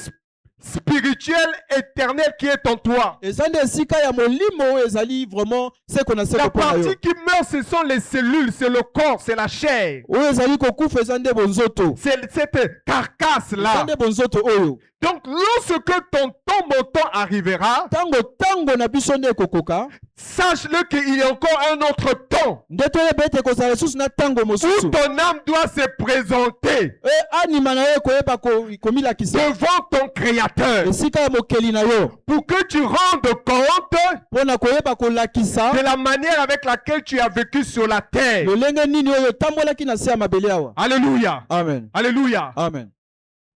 spirituelle, éternelle qui est en toi. eza nde esika ya molimo oyo ezali vraiment seko na La seko mpo na yo. partie qui meurt, ce sont les cellules, c'est le corps, c'est la chair. oyo ezali kokufa eza nde bonzoto. C'est cette carcasse-là. eza nde bonzoto oyo. Donc, lorsque ton temps, mon temps arrivera, ntango na biso nde ekokoka sache-le qu'il y a encore un autre temps nde toyeba ete kozala lisusu na ntango où mosusu ton âme doit se présenter anima na yo ekoyeba komilakisa devant ton Créateur esika ya mokeli na yo pour que tu rendes compte mpo na koyeba kolakisa de la manière avec laquelle tu as vécu sur la terre. lolenge nini oyo otambolaki na se ya mabele awa. Alléluia. Amen. Alléluia. Amen.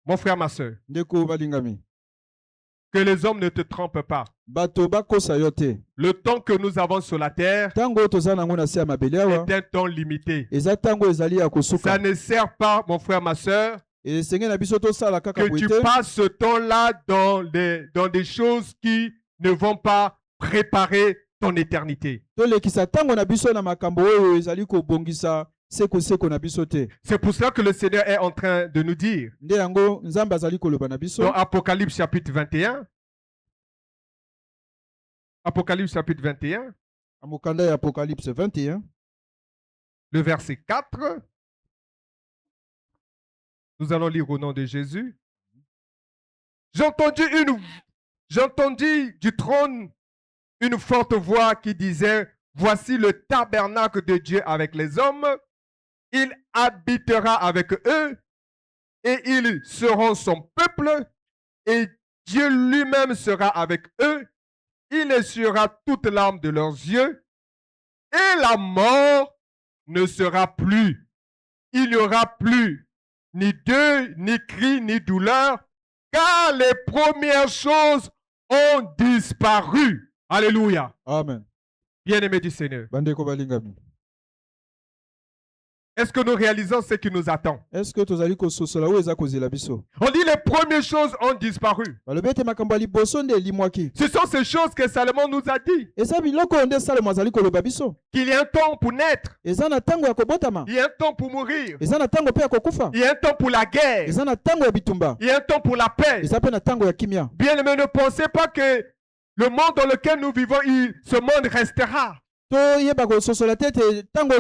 Mon frère, ma soeur, ndeko balingami que les hommes ne te trompent pas. bato bakosa yo te. Le temps que nous avons sur la terre ntango oyo toza nango na se ya mabele awa est un temps limité. eza ntango ezali ya Ça kosuka. ne sert pas, mon frère, ma soeur, esenge na biso tosala kaka que boye tu te passes ce temps-là dans des choses qui ne vont pas préparer ton éternité. tolekisa ntango na biso na makambo oyo ezali kobongisa seko na biso te. C'est pour cela que le Seigneur est en train de nous dire nde yango nzambe azali koloba na biso dans Apocalypse chapitre 21, Apocalypse chapitre 21, na mokanda ya Apocalypse 21 le verset 4. Nous allons lire au nom de Jésus. J'entendis du trône une forte voix qui disait, voici le tabernacle de Dieu avec les hommes. Il habitera avec eux et ils seront son peuple et Dieu lui-même sera avec eux. Il essuiera toute larme de leurs yeux et la mort ne sera plus. Il n'y aura plus ni deuil, ni cri, ni douleur, car les premières choses ont disparu. Alléluia. Amen. Bien-aimé du Seigneur. bandeko balingami Est-ce que nous réalisons ce qui nous attend? Est-ce que tozali kososola oyo eza kozela biso? On dit les premières choses ont disparu. Balobi ete makambo ya liboso nde elimwaki. Ce sont ces choses que Salomon nous a dit. Eza biloko oyo nde Salomo azali koloba biso. Qu'il y a un temps pour naître. Eza na ntango ya kobotama. Il y a un temps pour mourir. Eza na ntango mpe ya kokufa. Il y a un temps pour la guerre. Eza na ntango ya bitumba. Il y a un temps pour la paix. Eza mpe na ntango ya kimia. Bien aimé, ne pensez pas que le monde dans lequel nous vivons, ce monde restera. Toyeba kososola te ete ntango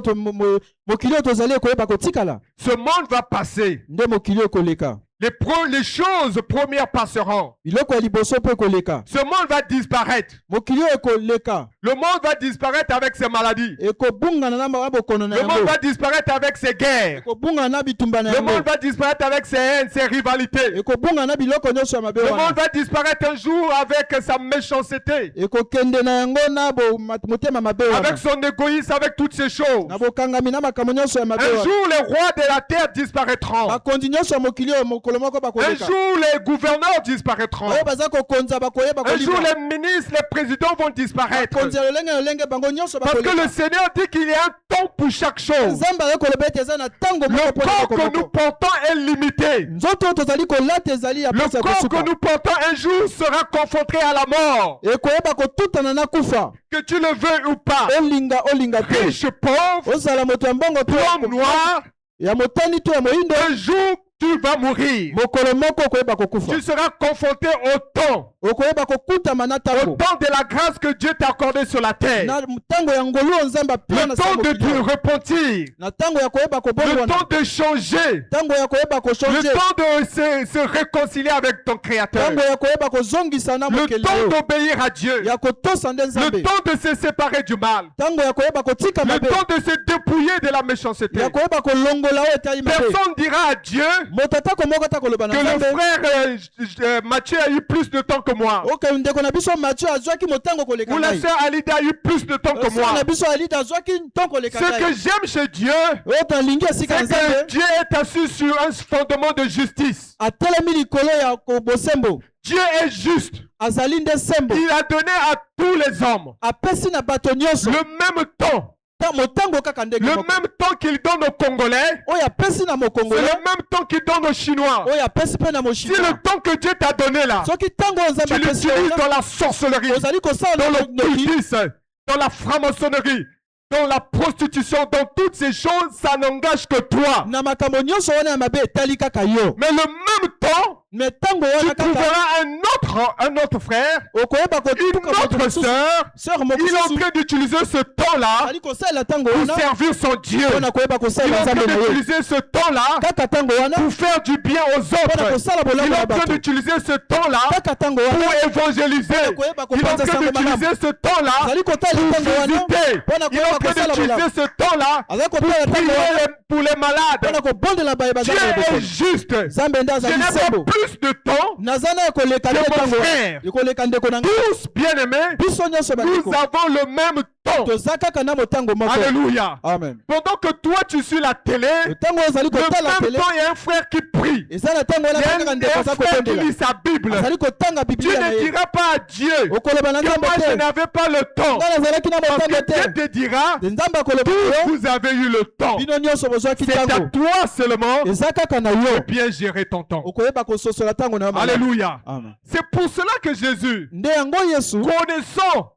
mokili oyo tozali ekoyeba kotikala. Ce monde va passer. Nde mokili ekoleka. Les choses premières passeront. Biloko ya liboso mpe ekoleka. Ce monde va disparaître. Mokili oyo ekoleka. Le monde va disparaître avec ses maladies. Ekobungana na bokono na Le yango. monde va disparaître avec ses guerres. Ekobungana na bitumba na Le yango. monde va disparaître avec ses haines, ses rivalités. Ekobungana na biloko nyonso ya mabe Le wana. monde va disparaître un jour avec sa méchanceté, Ekokende na yango na motema mabe wana. avec son égoïsme, avec toutes ces choses. Na bokangami na makambo nyonso ya mabe Un wana. jour, les rois de la terre disparaîtront. Bakonzi nyonso ya mokili oyo mokolo moko Un bakoleka. jour, les gouverneurs disparaîtront. Oyo baza kokonza bakoyeba Un jour, kolima. les ministres, les présidents vont disparaître. Bakonzi ya lolenge bango nyonso Parce que bakoleka. le Seigneur dit qu'il y a un temps pour chaque chose. Nzambe ayokoloba ete eza na ntango Le moko mpo na corps que eloko nous moko. portons est limité. Nzoto oyo tozali kolata ezali ya Le mpasi ya corps kosuka. que nous portons un jour sera confronté à la mort. Ekoyeba kotutana na kufa. Que tu le veuilles ou pas. Olinga te. Riche, pauvre, Ozala moto ya mbongo to blanc, noir, ya motani to ya moyindo. un jour tu vas mourir. Mokolo moko okoyeba kokufa. Tu seras confronté au temps. Okoyeba kokutama na Au ntango. temps de la grâce que Dieu t'a accordé sur la terre. Na ntango ya ngolu oyo Nzambe apia Le na temps de mokili te oyo. repentir. Na ntango ya koyeba Le kobongwana. temps de changer. Ntango ya koyeba Le kochange. temps de se réconcilier avec ton Créateur. Ntango ya koyeba kozongisa na Le mokili temps oyo. d'obéir à Dieu. Ya kotosa nde Le Nzambe. temps de se séparer du mal. Ntango ya koyeba kotika Le mabe. temps de se dépouiller de la méchanceté. Ya koyeba kolongola oyo etali mabe. Personne dira à Dieu Moto atako moko atakoloba na que le Nzambe. frère Mathieu a eu plus de temps que moi. Ok, ndeko na biso Mathieu azwaki motango koleka Ou la ngai. sœur Alida a eu plus de temps que Sœur na moi. biso Alida azwaki ntongo koleka Ce que ngai. j'aime chez Dieu, Oyo tolingi esika c'est na que Nzambe. Dieu est assis sur un fondement de justice. Atelemi likolo ya bosembo. Dieu est juste. Azali nde sembo. Il a donné à tous les hommes Apesi na bato nyonso. le même temps. Motango kaka ndenge Le moko. même temps qu'il donne aux Congolais, Oyo apesi na c'est mokongole. le même temps qu'il donne aux Chinois. Oyo apesi pe na Si moshina. le temps que Dieu t'a donné là, Soki tango oyo tu Nzambe apesi l'utilises yo, dans la sorcellerie, ozali kosala dans na le cultisme, dans la franc-maçonnerie, dans la prostitution, dans toutes ces choses, ça n'engage que toi. na makambo nyonso wana ya mabe etali kaka yo. Mais le même temps, Mais tango tu wana kaka trouveras un autre frère, okoyeba une kotuka moto autre mosusu. sœur. Sœur Il est en mosusu train d'utiliser ce temps-là azali kosalela tango pour wana servir son Dieu. mpona koyeba Il est kosalela en train Nzambe na ye. d'utiliser ce temps-là Kaka tango wana pour faire du bien aux mpona autres. kosala Il bolamu est ya en train bato. d'utiliser ce temps-là Kaka tango pour wana évangéliser. koyeba Il est en kopanza train sango malamu. d'utiliser ce temps-là azali kotala pour tango wana visiter. mpona Il est en koyeba train kosala d'utiliser bolamu. ce temps-là azali pour kotala tango prier wana pour les malades. mpona kobondela baye Dieu bazali na est bokono. juste. Nzambe nde Je azali n'ai pas sembo. plus de temps. naza na ekoleka Que te mon tango frère. ekoleka ndeko na ngai. Tous, bien-aimés, biso nyonso nous bandeko avons le même temps. toza kaka na motango moko. Alléluia. Amen. Pendant que toi, tu suis la télé, Ntango ozali le kotala même tele temps, il y a un frère qui prie. eza na ntango wana Il y a kaka un ndeko aza frère qui kotondela lit sa Bible. azali kotanga Tu biblia na ne ye diras pas à Dieu okoloba na que nzambe moi je te n'avais pas le temps. nga nazalaki na Parce motango que Dieu te te dira, nzambe akoloba tous yo vous avez eu le temps. bino nyonso bozwaki C'est à ntango toi seulement eza kaka na yo de bien gérer ton temps. okoyeba kososola ntango na yo malamu. Alléluia. Amen. C'est pour cela que Jésus, nde yango yesu connaissant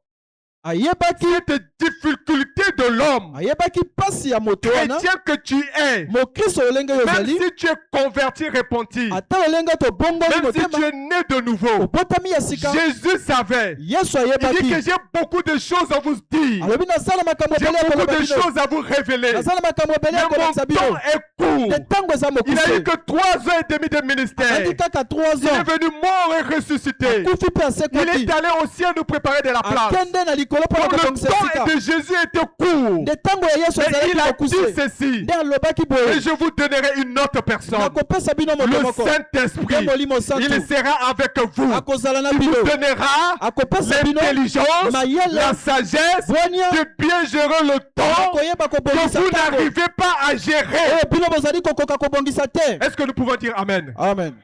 ayebaki cette difficulté de l'homme, ayebaki mpasi ya moto wana chrétien que tu es, mokristo olenge oyo même ozali si tu es converti, repenti, ata olenge tobongoli même si tu motema es né de nouveau, obotami ya sika Jésus savait. yesu Il dit que ayebaki j'ai beaucoup de choses à vous dire. alobi nasala makambo J'ai ebele ya beaucoup koloba de bino choses à vous révéler. nasala makambo ebele Mais ya mon kolakisa bino temps est court. te ntango eza Il a eu mokuse que 3 ans et demi de ministère. andi kaka 3 Il est ans venu mort et ressuscité. akufi mpe Il asekoti est allé au ciel nous préparer de la place. akende na likolo mpona Donc le kobongisa esika temps de Jésus était court. nde ntango ya yesu Mais ezalaki il a dit mokuse ceci. nde alobaki Et boye je vous donnerai une autre personne. nakopesa bino moto Le moko nde Saint-Esprit. molimo santu Il sera avec vous. akozala na Il bino vous donnera akopesa bino l'intelligence, mayele la sagesse bwania de bien gérer le temps koyeba que kobongisa vous ntango n'arrivez pas à gérer. oyo bino bozali kokoka kobongisa te Est-ce que nous pouvons dire Amen? amen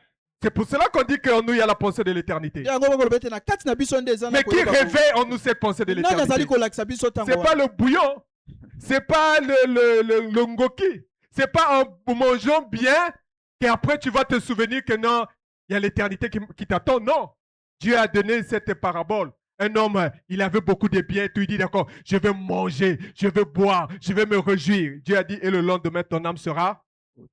C'est pour cela qu'on dit qu'en nous, il y a la pensée de l'éternité. nde yango bakoloba ete na kati na biso nde eza na Mais qui koyeba réveille en nous cette pensée de nani azali l'éternité? kolakisa biso ntango C'est pas wana le bouillon, c'est pas le ngoki, C'est pas en mangeant bien qu'après tu vas te souvenir que non, il y a l'éternité qui t'attend. Non. Dieu a donné cette parabole. Un homme, il avait beaucoup de biens. Tu lui dis, d'accord, je vais manger, je vais boire, je vais me réjouir. Dieu a dit, et le lendemain, ton âme sera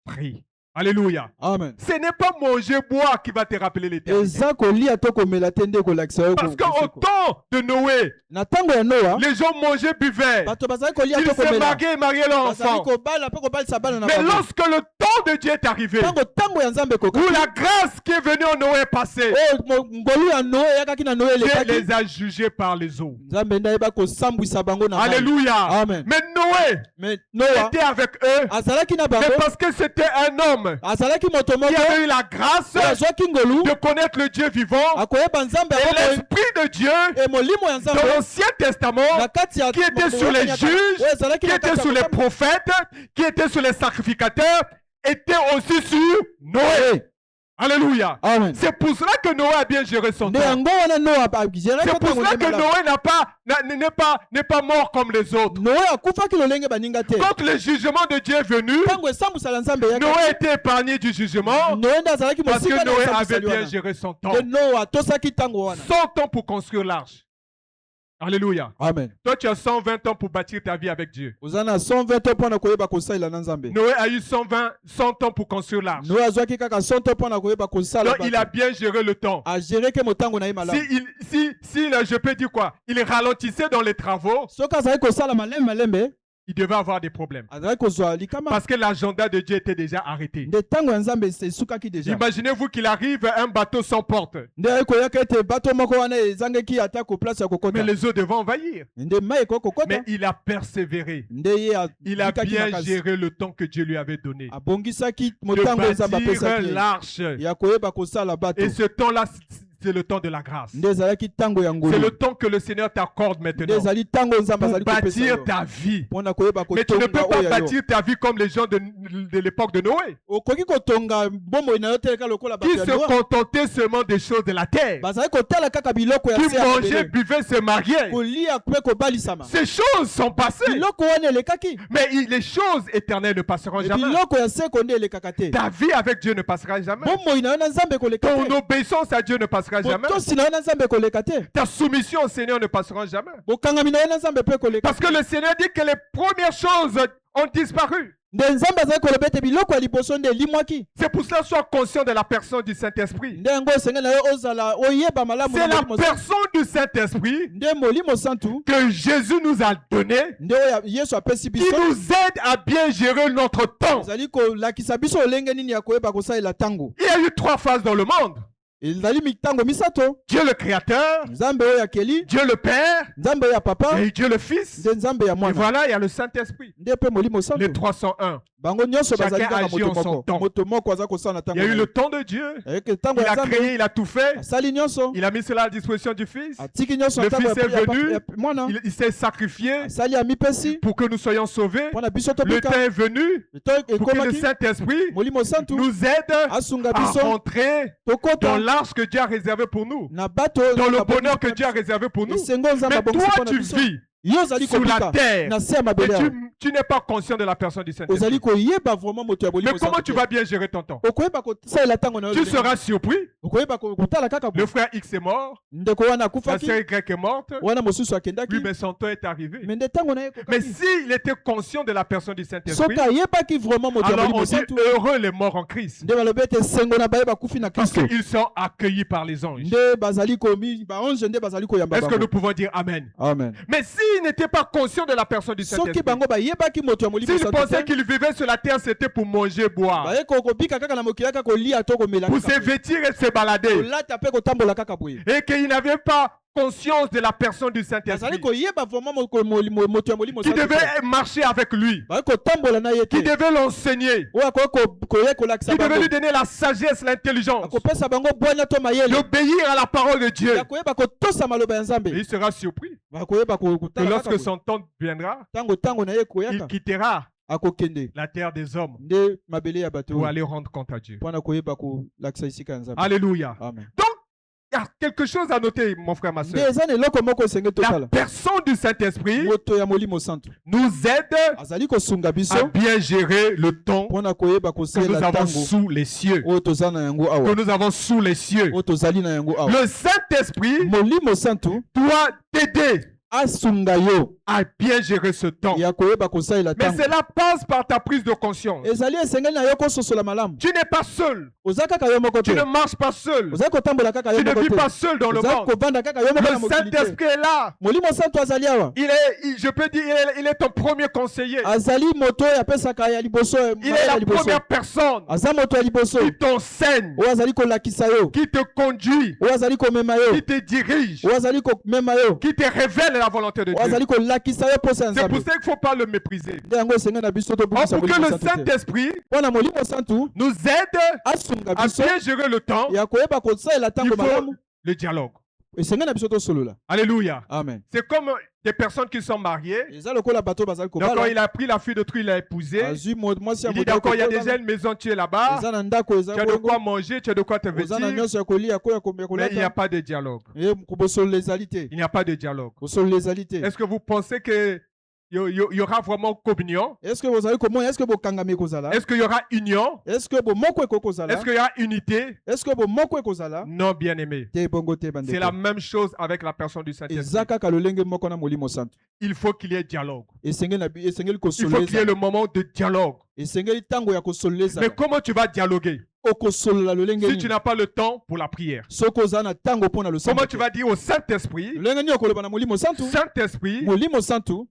prise. Alléluia. Amen. Ce n'est pas manger, boire qui va te rappeler l'éternité. Eza kolia to komela tende kolakisa yo. Parce qu'au temps de Noé, na tango ya Noa, les gens mangeaient, buvaient. bato bazali kolia Ils to se komela. mariaient leur Bazali enfant. kobala pe kobalisa bana na Mais bango. lorsque le temps de Dieu est arrivé, Tango ya Nzambe où kokaki. la grâce qui est venue en Noé est passée, Oh ngolu ya Noa yakaki na Noa Dieu lekaki. les a jugés par les eaux. Nzambe ndayeba kosambwisa bango na. Alléluia. Amen. Mais Noé Mais Noa était avec eux, azalaki na bango. mais parce que c'était un homme Azalaki moto qui moko. avait eu la grâce Azwaki ngolu. de connaître le Dieu vivant Akoyeba Nzambe et akoko. l'Esprit de Dieu E molimo ya Nzambe. dans l'Ancien Testament Na kati ya qui était sur les juges, qui était sur les prophètes, qui était sur les sacrificateurs, était aussi sur Noé. Alléluia. Amen. C'est pour cela que Noé a bien géré son temps. C'est C'est pour cela que Noé n'est pas mort comme les autres. Quand le jugement de Dieu est venu, Noé était épargné du jugement parce que Noé avait bien géré son temps. Son temps pour construire l'arche. Alléluia. Amen. Toi, tu as 120 ans pour bâtir ta vie avec Dieu. Noé a eu 100 ans pour construire l'arche. Donc, il a bien géré le temps. Si je peux dire quoi? Il ralentissait dans les travaux. Il devait avoir des problèmes. Parce que l'agenda de Dieu était déjà arrêté. Imaginez-vous qu'il arrive un bateau sans porte. Mais les eaux devaient envahir. Mais il a persévéré. Il a bien géré le temps que Dieu lui avait donné. De bâtir l'arche. Et ce temps-là, c'est le temps de la grâce. C'est le temps que le Seigneur t'accorde maintenant pour bâtir ta vie. Mais tu ne peux pas bâtir ta vie comme les gens de l'époque de Noé, qui se contentaient seulement des choses de la terre, qui mangeaient, buvaient, se mariaient. Ces choses sont passées, mais les choses éternelles ne passeront jamais. Ta vie avec Dieu ne passera jamais. Ton obéissance à Dieu ne passera jamais. Ta soumission au Seigneur ne passera jamais. Parce que le Seigneur dit que les premières choses ont disparu. C'est pour cela sois conscient de la personne du Saint-Esprit. C'est la personne du Saint-Esprit que Jésus nous a donné, qui nous aide à bien gérer notre temps. Il y a eu 3 phases dans le monde. Dieu le Créateur, Dieu le Père et Dieu le Fils. Et voilà, il y a le Saint-Esprit. Les 301. Chacun agit en son temps. Il y a eu le temps de Dieu. Il a créé, il a tout fait. Il a mis cela à la disposition du Fils. Le Fils est venu. Il s'est sacrifié pour que nous soyons sauvés. Le temps est venu pour que le Saint-Esprit nous aide à rentrer dans l'arche que Dieu a réservé pour nous, dans le bonheur que Dieu a réservé pour nous. Mais toi, tu vis sur la terre et tu n'es pas conscient de la personne du Saint-Esprit. Mais comment tu vas bien gérer ton temps? Tu seras surpris. Le frère X est mort, la sœur Y est morte. Oui, mais son temps est arrivé. Mais s'il était conscient de la personne du Saint-Esprit, alors on dit heureux les morts en Christ, parce qu'ils sont accueillis par les anges. Est-ce que nous pouvons dire Amen? Amen. Mais s'il n'était pas conscient de la personne du Saint-Esprit, s'il pensait qu'il vivait sur la terre, c'était pour manger, boire, pour se vêtir et se balader, et qu'il n'avait pas conscience de la personne du Saint-Esprit, qui devait marcher avec lui, qui devait l'enseigner, qui devait lui donner la sagesse, l'intelligence, d'obéir à la parole de Dieu. Et il sera surpris que lorsque son temps viendra, il quittera la terre des hommes pour aller rendre compte à Dieu. Alléluia. Amen. Donc, Il y a quelque chose à noter, mon frère, ma nde soeur. eza na eloko moko esenge La tosala. personne du Saint-Esprit Moto ya molimo santu nous aide azali kosunga à biso bien gérer le temps mpona koyeba que nous kosalela avons ntango sous les cieux. oyo toza na yango Que awa, nous avons sous les cieux. oyo tozali na yango awa. Le Saint-Esprit Molimo santu doit t'aider asunga yo à bien gérer ce temps. ya koyeba kosalela Mais ntango. cela passe par ta prise de conscience. Ezali esengeli na yo kososola malamu. Tu n'es pas seul. Oza kaka yo moko Tu te. ne marches pas seul. Ozali kotambola kaka yo Tu ne moko vis te. pas seul dans le Ozali monde. kovanda kaka yo moko na Le mokili te. Saint-Esprit est là. Molimo santu azali awa. Je peux dire, il est ton premier conseiller. Azali moto oyo apesaka ya liboso Il est la liboso. première personne Aza moto ya liboso qui t'enseigne, oyo azali kolakisa yo, qui te conduit, oyo azali komema yo, qui te dirige, oyo azali komema yo, qui te révèle la volonté de oyo Dieu. azali kolakisa yo posa ya C'est pour Nzambe. ça qu'il ne faut pas le mépriser. Nde yango esengeli na biso tobungisa Pour que molimo le santu te. Saint-Esprit Mpona molimo santu nous aide asunga à biso bien gérer le temps, ya koyeba kosalela il ntango faut malamu, le dialogue. esengeli na biso tosolola. Alléluia. Amen. C'est comme des personnes qui sont mariées. Eza lokola bato bazali D'accord, kobala, il a pris la fille d'autrui, il l'a épousée. azwi mwasi ya Il dit moto d'accord, il y a kokoza, déjà une maison, tu es là-bas. eza na ndako, eza Tu as de quoi bongo, manger, tu as de quoi te oza na vêtir. nyonso ya kolia koya Mais il n'y a kolata, pas de dialogue. bosolola ezali te, Il n'y a pas de dialogue. bosolola ezali te. Est-ce que vous pensez qu'il y aura vraiment communion? Est-ce que bozali komona, est-ce que bokangami ekozala, Est-ce qu'il y aura union? est-ce que bomoko ekozala, Est-ce qu'il y aura unité? est-ce que bomoko ekozala, Non, bien aimé. te bongo te C'est la bandeko. même chose avec la personne du Saint-Esprit. Eza kaka lolenge moko na molimo santu. Il faut qu'il y ait dialogue. Esengeli Il faut qu'il y ait kosolola, le moment de dialogue. esengeli ntango ya kosolola. Mais comment tu vas dialoguer Okosolola lolenge si tu nini, n'as pas le temps pour la prière? soki oza na ntango mpona losambo Comment te. tu vas dire au Saint-Esprit, lolenge nini okoloba na molimo santu, Saint-Esprit, molimo santu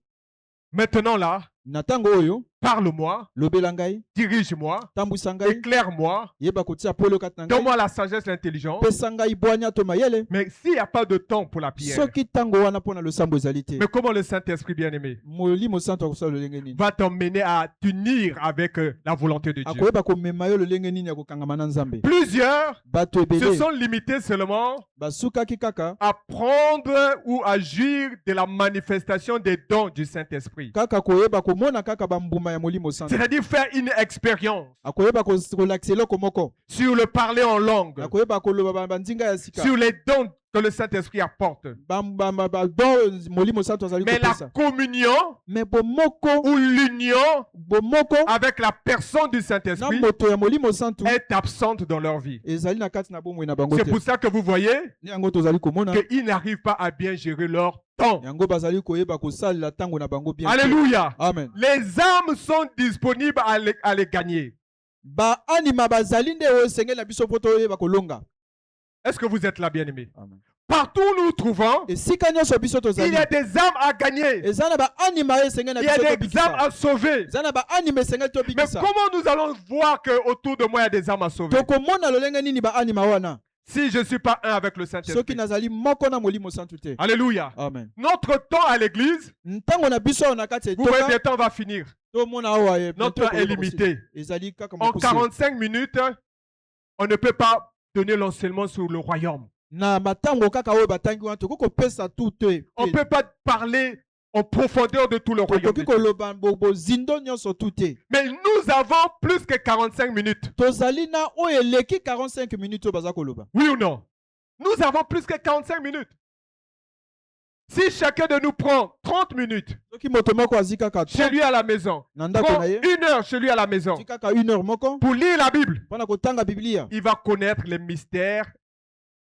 maintenant là, na ntango oyo parle-moi, lobela ngai, dirige-moi, tambwisa ngai, éclaire-moi, yeba kotia pole kati na ngai, donne-moi la sagesse, l'intelligence. pesa ngai bwanya to mayele. Mais s'il n'y a pas de temps pour la prière, Soki ntango wana mpona losambo ezali te, mais comment le Saint-Esprit bien-aimé molimo santu akosala lolenge nini, va t'emmener à t'unir avec la volonté de Dieu? akoyeba komema yo lolenge nini ya kokangama na Nzambe. Plusieurs Bato se ebele sont limités seulement basukaki kaka à prendre ou à jouir de la manifestation des dons du Saint-Esprit. kaka koyeba komona kaka bambuma ya molimo santu, C'est-à-dire faire une expérience akoyeba kolakisa eloko moko, sur le parler en langue, akoyeba koloba bandinga ya sika, sur les dons que le Saint-Esprit apporte. badon molimo santu azali Mais la kopesa. communion Me bomoko ou l'union bomoko avec la personne du na Saint-Esprit moto ya molimo santu est absente dans leur vie. ezali na kati na bomoi na bango C'est te. pour ça que vous voyez Ni yango tozali komona qu'ils n'arrivent pas à bien gérer leur temps. yango bazali koyeba kosalela ntango na bango bien te. Alléluia. Amen. Les âmes sont disponibles à les gagner. baanima bazali nde oyo esengeli na biso mpo toyeba kolonga. Est-ce que vous êtes là, bien-aimés? Amen. Partout où nous nous trouvons, esika nyonso biso il tozali y a des âmes à gagner. eza na baanima oyo esengeli na Il y a biso des âmes tobikisa, à sauver. eza na baanima esengeli Mais tobikisa. comment nous allons voir qu'autour de moi, il y a des âmes à sauver? tokomona lolenge nini baanima wana Si je ne suis pas un avec le soki Saint-Esprit. nazali moko na molimo santu te. Alléluia. Amen. Notre temps à l'église, ntango na biso ayo na kati ya vous voyez, etoka le temps va finir. tomona awa Notre temps est limité. ezali kaka En mokuse. 45 minutes, on ne peut pas donner l'enseignement sur le royaume. na matango kaka oyo batangi wana tokoki kopesa tu te. On ne peut pas parler en profondeur de tout le royaume. tokoki de Dieu. koloba bozindo nyonso tu te. Mais nous avons plus que 45 minutes. tozali na oyo eleki 45 minutes oyo baza koloba. Oui ou non? Nous avons plus que 45 minutes. Si chacun de nous prend 30 minutes soki moto moko azwi kaka chez lui à la maison, na ndako prend na ye 1 heure chez lui à la maison azwi kaka 1 heure moko pour lire la Bible, mpona kotanga biblia, il va connaître les mystères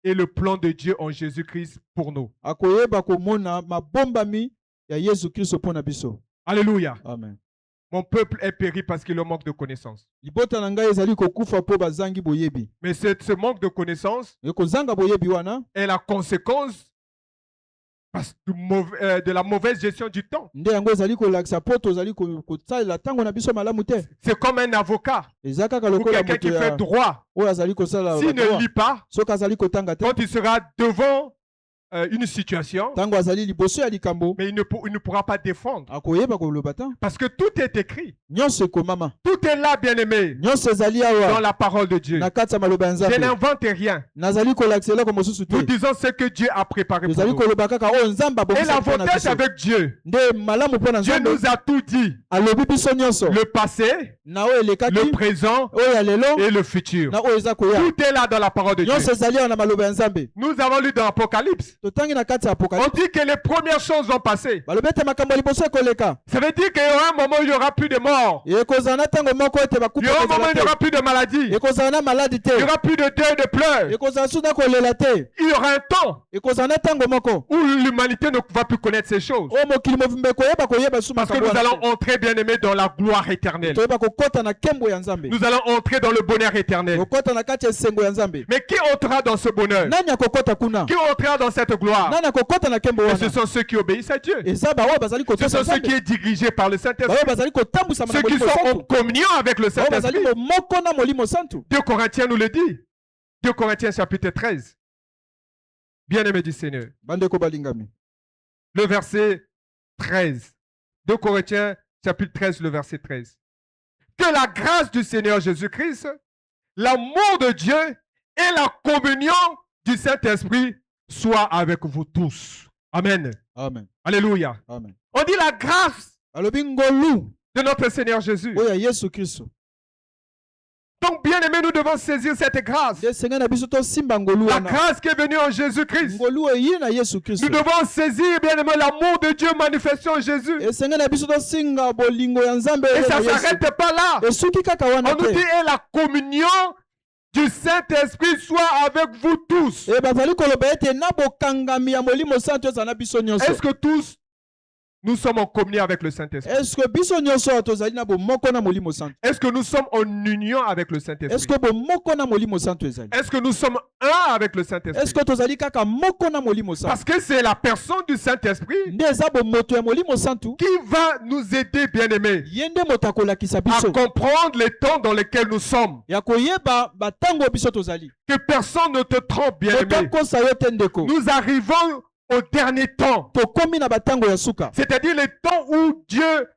et le plan de Dieu en Jésus-Christ pour nous. akoyeba komona mabombami ya Yesu Kristo mpona biso. Alléluia. Amen. Mon peuple est péri parce qu'il leur manque de connaissances. libota na ngai ezali kokufa mpo bazangi boyebi. Mais ce manque de connaissances kozanga boyebi wana est la conséquence de la mauvaise gestion du temps. nde yango ezali kolakisa mpo tozali kosalela ntango na biso malamu te. C'est comme un avocat eza kaka ou lokola quelqu'un moto qui fait ya droit. oyo azali kosala S'il ne badroit. lit pas, soki azali kotanga te quand il sera devant une situation, ntango azali liboso ya likambo mais il ne pourra pas défendre. akoyeba koloba te Parce que tout est écrit. nyonso ekomama Tout est là, bien-aimé, nyonso ezali dans awa la parole de Dieu. na kati ya maloba ya Je nzambe n'invente rien. nazali kolakisa eloko mosusu Nous te disons ce que Dieu a préparé pour tozali nous. koloba kaka oyo nzambe Et abongisa mpo na l'avantage biso avec Dieu, nde malamu mpo na Dieu nzambe nous a tout dit. alobi biso nyonso Le passé, na oyo le elekaki présent oyo ya lelo et le futur. na oyo eza koya Tout est là dans la parole de Dieu. nyonso ezali awa na maloba ya nzambe Nous avons lu dans l'Apocalypse. totangi na kati ya On apokalypse dit que les premières choses vont passer. balobi ete makambo ya liboso ekoleka Ça veut dire qu'il y aura un moment où il n'y aura plus de mort. ekozala na ntango moko ete Il y bakufa aura un moment où kozala il n'y aura plus de maladie. te ekozala na maladi te Il n'y aura plus de deuil, de pleurs. ekozala su na kolela te Il y aura un temps ekozala na ntango moko où l'humanité ne va plus connaître ces choses. oyo mokili mobimba ekoyeba koyeba su Parce que makambo nous wana allons te. entrer, bien-aimés, dans la gloire éternelle. toyeba kokɔta na nkembo ya nzambe Nous allons entrer dans le bonheur éternel. kokɔta na kati ya esengo ya nzambe Mais qui entrera dans ce bonheur? nani akokɔta kuna Qui entrera dans cette gloire? nani akokɔta na nkembo Et ce wana sont ceux qui obéissent à Dieu. eza baoyo bazali Ce kotosa sont ceux nzambe qui sont dirigés par le Saint-Esprit. baoyo bazali kotambwisama na Ceux qui molimo sont en santu communion avec le baoyo bazali Saint-Esprit. moko na molimo santu 2 Corinthiens nous le dit. 2 Corinthiens chapitre 13. Bien-aimé du Seigneur. bandeko balingami Le verset 13. 2 Corinthiens chapitre 13, le verset 13. Que la grâce du Seigneur Jésus-Christ, l'amour de Dieu et la communion du Saint-Esprit soient avec vous tous. Amen. amen Alléluia. amen On dit la grâce alobi ngolu de notre Seigneur Jésus. oyo ya yesu kristo Donc, bien aimé, nous devons saisir cette grâce. nde esengeli na biso tosimba ngolu La wana grâce qui est venue en Jésus-Christ. ngolu eyi na yesu kristo Nous devons saisir, bien aimé, l'amour de Dieu manifesté en Jésus. esengeli na biso tosinga bolingo ya nzambe Et oyo ça na ne yesu s'arrête pas là. esuki kaka On wana nous dit, te et la communion du Saint-Esprit soit avec vous tous. e bazali koloba ete na bokangami ya molimo santu ezala na biso nyonso Est-ce que tous, nous sommes en communion avec le Saint-Esprit? estce biso nyonso oyo tozali na bomoko na molimo santu Est-ce que nous sommes en union avec le estce Saint-Esprit? bomoko na molimo santu ezali Est-ce que nous sommes un avec le Saint-Esprit? estce tozali kaka moko na molimo santu Parce que c'est la personne du Saint-Esprit nde eza bomoto ya molimo santu qui va nous aider, bien-aimés, ye nde moto akolakisa à biso comprendre les temps dans lesquels nous sommes. ya koyeba batango biso tozali Que personne ne te trompe, moto bien-aimé. akosa yo te ndeko Nous arrivons au dernier temps. tokomi na batango ya suka C'est-à-dire les temps où Dieu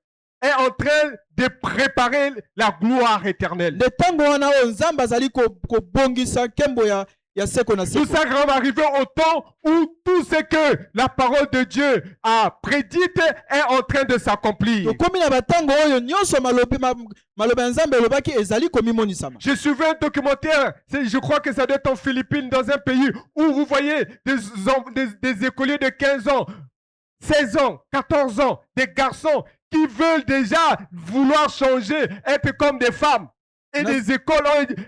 est en train de préparer la gloire éternelle. nde ntango wana oyo nzambe azali kobongisa nkembo ya seko na Nous seko sommes arrivés au temps où tout ce que la parole de Dieu a prédit est en train de s'accomplir. tokomi na batango oyo nyonso maloba ya nzambe elobaki ezali komimonisama J'ai suivi un documentaire, je crois que ça doit être en Philippines, dans un pays où vous voyez des écoliers de 15 ans, 16 ans, 14 ans, des garçons qui veulent déjà vouloir changer, être comme des femmes. Et des écoles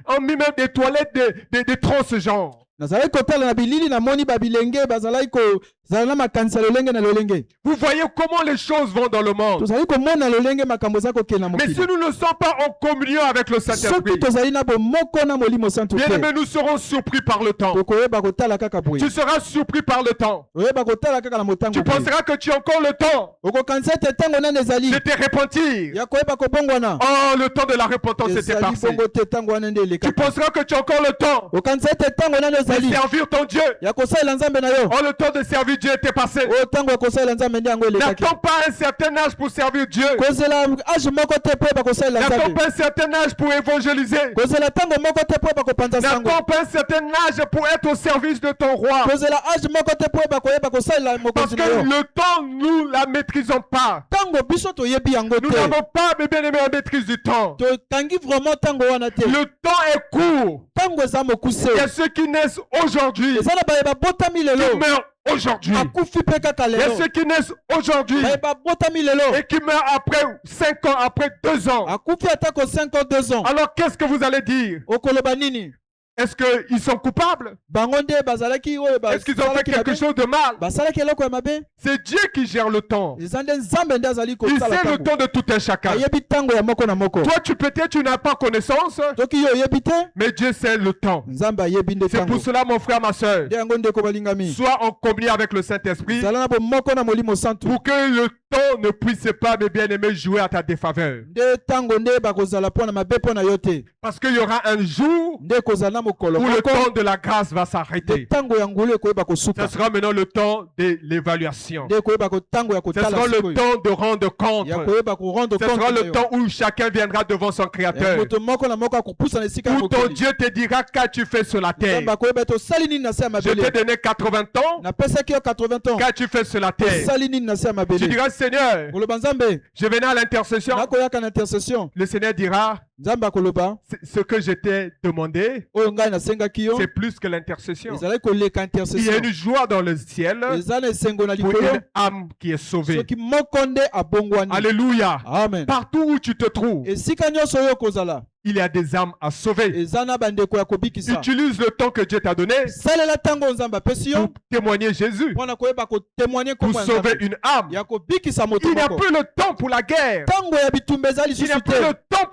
ont mis même des toilettes de transgenres. nazalaki kotala na bilili namoni babilenge bazalaki kozala na makanisa lolenge na lolenge Vous voyez comment les choses vont dans le monde. tozali komona lolenge makambo eza kokende na Mais si mokili nous ne sommes pas en communion avec le soki Saint-Esprit, tozali na bomoko na molimo santu bien te aimé, nous serons surpris par le temps. tokoyeba kotala kaka boye Tu seras surpris par le temps. oyeba kotala kaka na Tu motango boye penseras que tu as encore le temps okokanisa ete ntango nani ezali de te repentir. ya koyeba kobongwana Oh, le temps de la repentance était ezali passé. bongo te ntango wana nde Tu elekaka penseras que tu as encore le temps okanisa ete ntango nani de ezali servir ton Dieu. ya kosalela nzambe na yo Oh, le temps de servir Dieu était passé. oyo ntango ya kosalela nzambe nde yango elekaki N'attends pas un certain âge pour servir Dieu. kozela age moko te mpo yeba kosalela N'attends nzambe pas un certain âge pour évangéliser. kozela ntango moko te mpo yeba kopanza sango N'attends pas un certain âge pour être au service de ton roi. kozela age moko te mpo yeba koyeba kosalela Parce mokonzi que na yo le temps, nous la maîtrisons pas. ntango biso toyebi yango Nous te n'avons pas, mes bien-aimés, la maîtrise du temps. totangi vraiment ntango wana te Le temps est court. ntango eza mokuse Il y a ceux qui naissent aujourd'hui, eza na baye babotami qui lelo meurent aujourd'hui. akufi mpe kaka Il y a lelo ceux qui naissent aujourd'hui baye babotami lelo et qui meurent après 5 ans, après 2 ans. akufi atako 5 ans 2 ans Alors qu'est-ce que vous allez dire? okoloba nini Est-ce qu'ils sont coupables? bango nde bazalaki oyo Est-ce qu'ils ont fait quelque chose de mal? basalaki eloko ya mabe C'est Dieu qui gère le temps. eza nde nzambe nde azali Il kosala sait le ntango temps de tout un chacun. ayebi ntango ya moko na moko Toi, peut-être tu n'as pas connaissance, soki yo oyebi te mais Dieu sait le temps. nzambe ayebi nde C'est ntango pour cela, mon frère, ma soeur, nde yango ndeko balingami sois en communion avec le Saint-Esprit zala na bomoko na molimo santu pour que le temps ne puisse pas, mes bien-aimés, jouer à ta défaveur. nde ntango nde bakozala mpo na mabe mpo na yo te. Parce qu'il y aura un jour Nde kozala na mokolo où le moko temps de la grâce va nde s'arrêter. ntango ya ngulu ekoyeba Ce kosuka. sera maintenant le temps de l'évaluation. Nde ekoyeba ntango ya Ce kotala sera le sikoyo. temps de rendre compte. Ya koyeba korendre Ce sera compte na le yo. temps où chacun viendra devant son Créateur. Moto moko na moko akopusa na esika ya Où ton mokili. Dieu te dira qu'as-tu fait sur la terre. Nzambe akoyeba ete osali nini na se ya Je t'ai mabele. donné 80 ans. Napesaki yo 80 ans. Qu'as-tu fait sur la terre? osali nini na se ya Tu mabele. diras, Seigneur, Koloba Nzambe je venais à l'intercession. nakoyaka na intercession. Le Seigneur dira, Nzambe akoloba ce que je t'ai demandé, oyo ngai nasengaki yo c'est plus que l'intercession. ezalaki koleka Il y a intercession. une joie dans le ciel eza na esengo na pour likolo une âme qui est sauvée. soki moko nde abongwani. Alléluia. Amen. Partout où tu te trouves, esika nyonso oyo kozala il y a des âmes à sauver. eza na bandeko ya kobikisa. Utilise le temps que Dieu t'a donné salela ntango nzambe apesi yo pour témoigner Jésus, mpona koyeba kotémoigne pour kombo ya sauver Nzambe. une âme. ya kobikisa moto Il n'y a moko. plus le temps pour la guerre. ntango ya bitumba eza Il n'y lisusu a plus le te. temps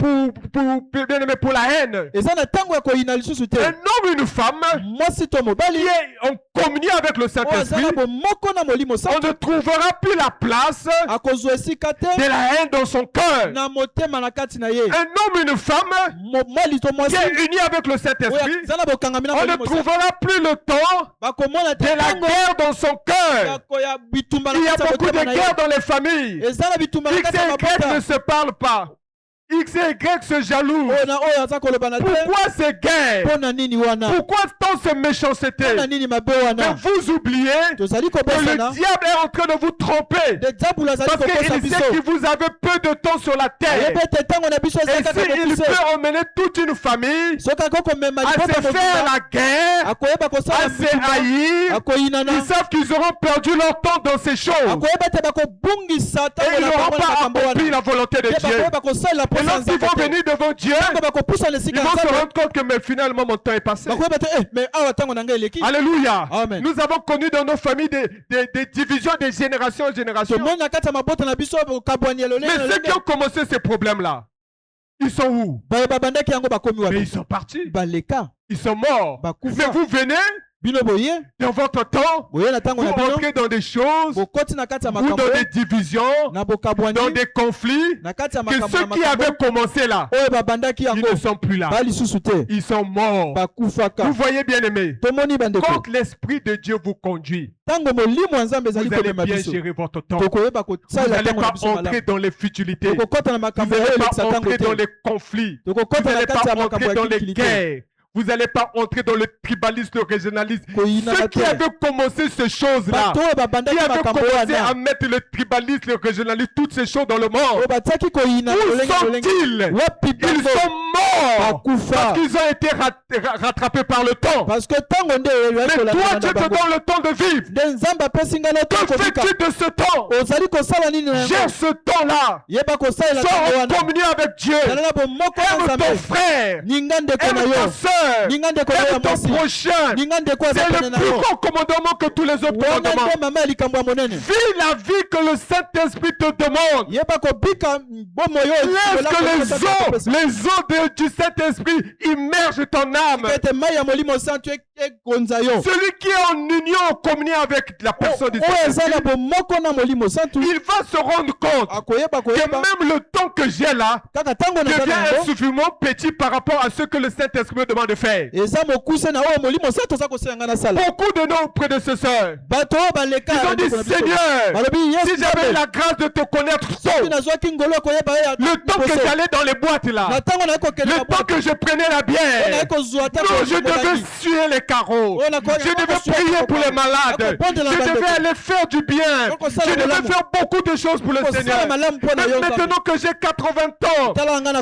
pour la haine. eza na ntango ya koyina lisusu te. Un homme, une femme mwasi to qui mobali est en communion avec le oyo aza Saint-Esprit, na bomoko na molimo on santu ne trouvera plus la place akozwa esika te de la haine dans son cœur. na motema na kati na ye. Un homme, une femme mwali to qui mwasi est uni avec le oyo Saint-Esprit, aza na bokangami na on ne molimo santu trouvera plus le temps bakomona te de la ntango guerre dans son cœur. ya bitumba na Il y a kati ya beaucoup motema de na ye. guerres dans les familles. eza na bitumba na X kati ya et Y ne mabota se parlent pas. X et Y se jalousent. oyo na oyo aza kolobana te. Pourquoi ces guerres? mpo na nini wana Pourquoi tant ces mpo méchancetés? na nini mabe Mais wana vous oubliez tozali que kobosana le diable est en train de vous tromper. de diabolo azali Parce kokosa qu'il biso sait que vous avez peu de temps sur la terre. ayebi ete ntango na biso Et eza kaka s'il mokuse peut emmener toute une famille soki akoki komema à libota se faire mobimba la guerre, akoyeba kosala à se haïr, akoyinana ils savent qu'ils auront perdu leur temps dans ces choses. akoyeba ete bakobungisa Et ils ntango na n'auront bango na pas makambo accompli wana la volonté de te Dieu. bakoyeba kosalela Et mposa ya lorsqu'ils nzambe vont te venir devant Dieu, ntango bakopusa na ils esika ya vont se nzambe rendre compte que mais finalement mon temps est passé. bakoyeba te mais awa ntango na ngai eleki Alléluia. Amen. Nous avons connu dans nos familles des divisions de génération en génération. tomoni na kati ya mabota na biso kokabwani ya lolenge Mais na ceux qui lolenge ont commencé ces problèmes-là, ils sont où? baye babandaki yango bakomi Mais wapi ils sont partis. baleka Ils sont morts. bakufa Mais vous venez bino boye dans votre temps, boye na ntango vous na bino entrez dans des choses, bokoti na kati ya vous makambo dans des divisions, na bokabwani dans des conflits, na kati ya que makambo ceux na qui makambo avaient commencé là, oyo babandaki ils yango ne sont plus là. balisusu te Ils sont morts. bakufaka Vous voyez bien aimé, tomoni bandeko quand l'Esprit de Dieu vous conduit, ntango molimo ya nzambe ezali vous allez komema bien biso gérer votre temps. tokoyeba Vous kosalela n'allez ntango na pas biso entrer malamu dans les futilités. Vous tokokɔta na makambo n'allez oyo pas elekisa ntango entrer dans te les conflits. Vous tokokɔta na n'allez kati pas ya makambo entrer ya dans les kikili te guerres. Vous n'allez pas entrer dans le tribalisme, le régionalisme. koyinaka Ceux qui te avaient commencé ces choses-là, bato oyo qui babandaki avaient makambo commencé à wana mettre le tribalisme, le régionalisme, toutes ces choses dans le monde, oyo batiaki koyina où lolenge lolenge sont-ils? wapi Ils bango sont morts bakufa parce qu'ils ont été rattrapés par le temps. parce que ntango nde Mais toi, Dieu te donne le temps de vivre. nde nzambe apesi ngai Que ntango kobika fais-tu de ce temps? ozali kosala nini na yango Gère ce temps-là. yeba kosalela Sois ntango en wana communion avec Dieu. zala na bomoko na Aime ton nzambe frère. ninga ndeko na Aime ta yo soeur. ninga ndeko na yo ya Aime ton mwasi prochain. ninga ndeko aza C'est pene le na plus yo grand commandement que tous les autres wana commandements. nde mama ya likambo ya monene Vis la vie que le Saint-Esprit te demande. yeba kobika bomo yo Laisse que les eaux du Saint-Esprit immergent ton âme. ete mai ya molimo santu ekonza yo Celui qui est en union, en communion avec la personne du oyo eza na Saint-Esprit, bomoko na molimo santu il va se rendre compte akoyeba que koyeba même le temps que j'ai là kaka ntango naza devient na yango insuffisamment petit par rapport à ce que le Saint-Esprit me demande de faire. eza mokuse na oyo molimo santu oza kosenga nga nasala Beaucoup de nos prédécesseurs, bato oyo baleka ils ont dit, Seigneur, balobi si yesu j'avais la grâce de te connaître soki tôt, nazwaki ngolo koyeba yo ya le temps que liboso, j'allais dans les boîtes na là, ntango naye kokende le na temps bwato que je prenais la oyo naye bière, kozwa ata non, je devais suer les carreaux. Je devais prier pour les malades. Je devais aller faire du bien. Je devais faire beaucoup de choses pour le Seigneur. Mais maintenant que j'ai 80 ans,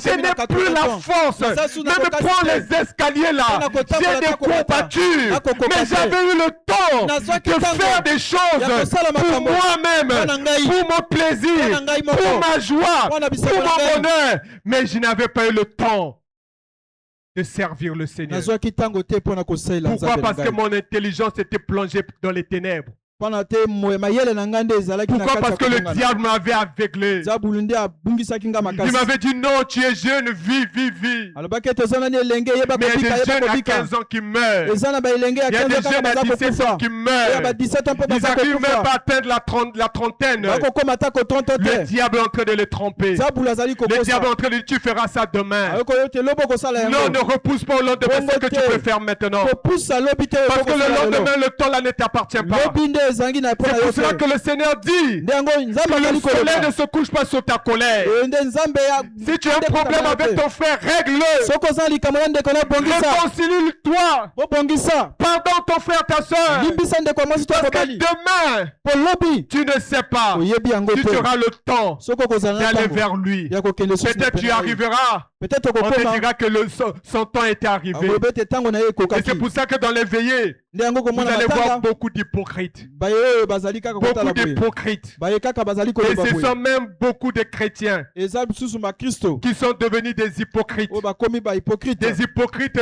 je n'ai plus la force même de prendre les escaliers là. J'ai des courbatures. Mais j'avais eu le temps de faire des choses pour moi-même, pour mon plaisir, pour ma joie, pour mon bonheur. Mais je n'avais pas eu le temps de servir le Seigneur. nazwaki ntango te mpo na kosalela Pourquoi? nzambe na Parce que ngai mon intelligence était plongée dans les ténèbres. Pourquoi? Parce que le diable m'avait aveuglé. Il m'avait dit non, tu es jeune, vis. Mais il y a des jeunes à 15 ans qui meurent. Il y a des jeunes à 17 ans qui meurent. Ils n'arrivent même pas à atteindre la trentaine. Le diable est en train de les tromper. Le diable est en train de dire tu feras ça demain. Non, ne repousse pas au lendemain ce que tu peux faire maintenant. Parce que le lendemain, le temps là ne t'appartient pas. C'est pour cela que le Seigneur dit que le soleil ne se couche pas sur ta colère. Si tu as un problème avec ton frère, règle-le. Réconcilie-toi. Pardonne ton frère, ta soeur. Parce que demain, tu ne sais pas si tu auras le temps d'aller vers lui. Peut-être tu arriveras. On te dira que son temps était arrivé. Et c'est pour ça que dans les veillées, vous allez voir beaucoup d'hypocrites. Beaucoup d'hypocrites. Et ce sont même beaucoup de chrétiens qui sont devenus des hypocrites. Des hypocrites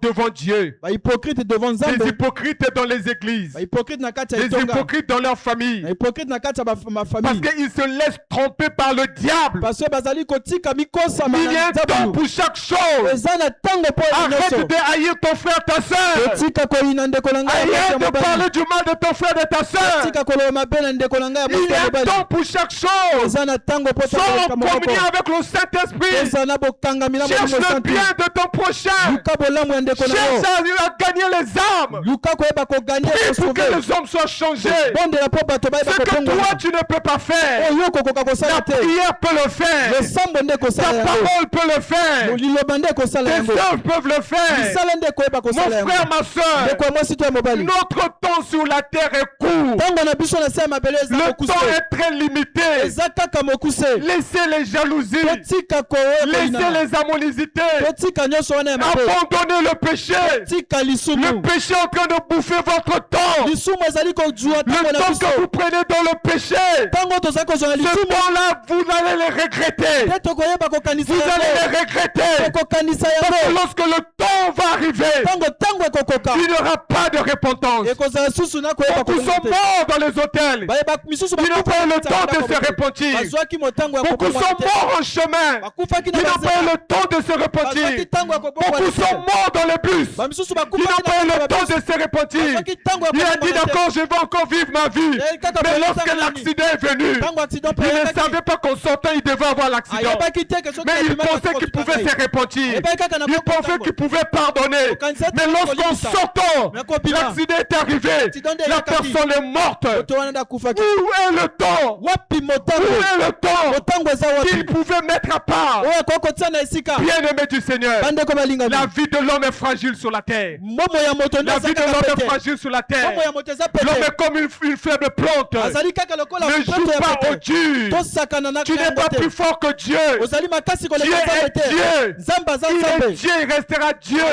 devant Dieu. Des hypocrites dans les églises. Des hypocrites dans leur famille. Parce qu'ils se laissent tromper par le diable. Il y a un temps pour chaque chose. Arrête de haïr ton frère, ta soeur. Arrête de parler du mal de ton frère, de ta soeur. Il y a un temps pour chaque chose. Sois en communion avec le Saint-Esprit. Cherche le bien de ton prochain. Cherche à gagner les âmes. Prie pour que les hommes soient changés. Ce que toi tu ne peux pas faire, la prière peut le faire. Ta parole peut le faire. Tes œuvres peuvent le faire. Mon frère, ma soeur, notre temps sur la terre est court. Le temps est très limité. Laissez les jalousies. Laissez les animosités. Abandonnez le péché. Le péché est en train de bouffer votre temps. Le temps que vous prenez dans le péché, ce temps-là, vous allez les regretter. Vous allez les regretter. Parce que lorsque le temps va arriver, il n'y aura pas de repentance. Beaucoup sont morts dans les hôtels. Ils n'ont pas eu le temps de se repentir. Beaucoup sont morts en chemin. Ils n'ont pas eu le temps de se repentir. Beaucoup sont morts dans les bus. Ils n'ont pas eu le temps de se repentir. Il a dit d'accord, je vais encore vivre ma vie. Mais lorsque l'accident est venu, il ne savait pas qu'en sortant, il devait avoir l'accident. Mais il pensait qu'il pouvait se repentir. Il pensait qu'il pouvait pardonner. Mais lorsqu'en sortant, l'accident est arrivé. La personne est morte. Où est le temps? Où est le temps qu'il pouvait mettre à part? Bien-aimé du Seigneur, la vie de l'homme est fragile sur la terre. La vie de l'homme est fragile sur la terre. L'homme est comme une faible plante. Ne joue pas au dur. Tu n'es pas plus fort que Dieu. Dieu est Dieu. Il est Dieu, il restera Dieu.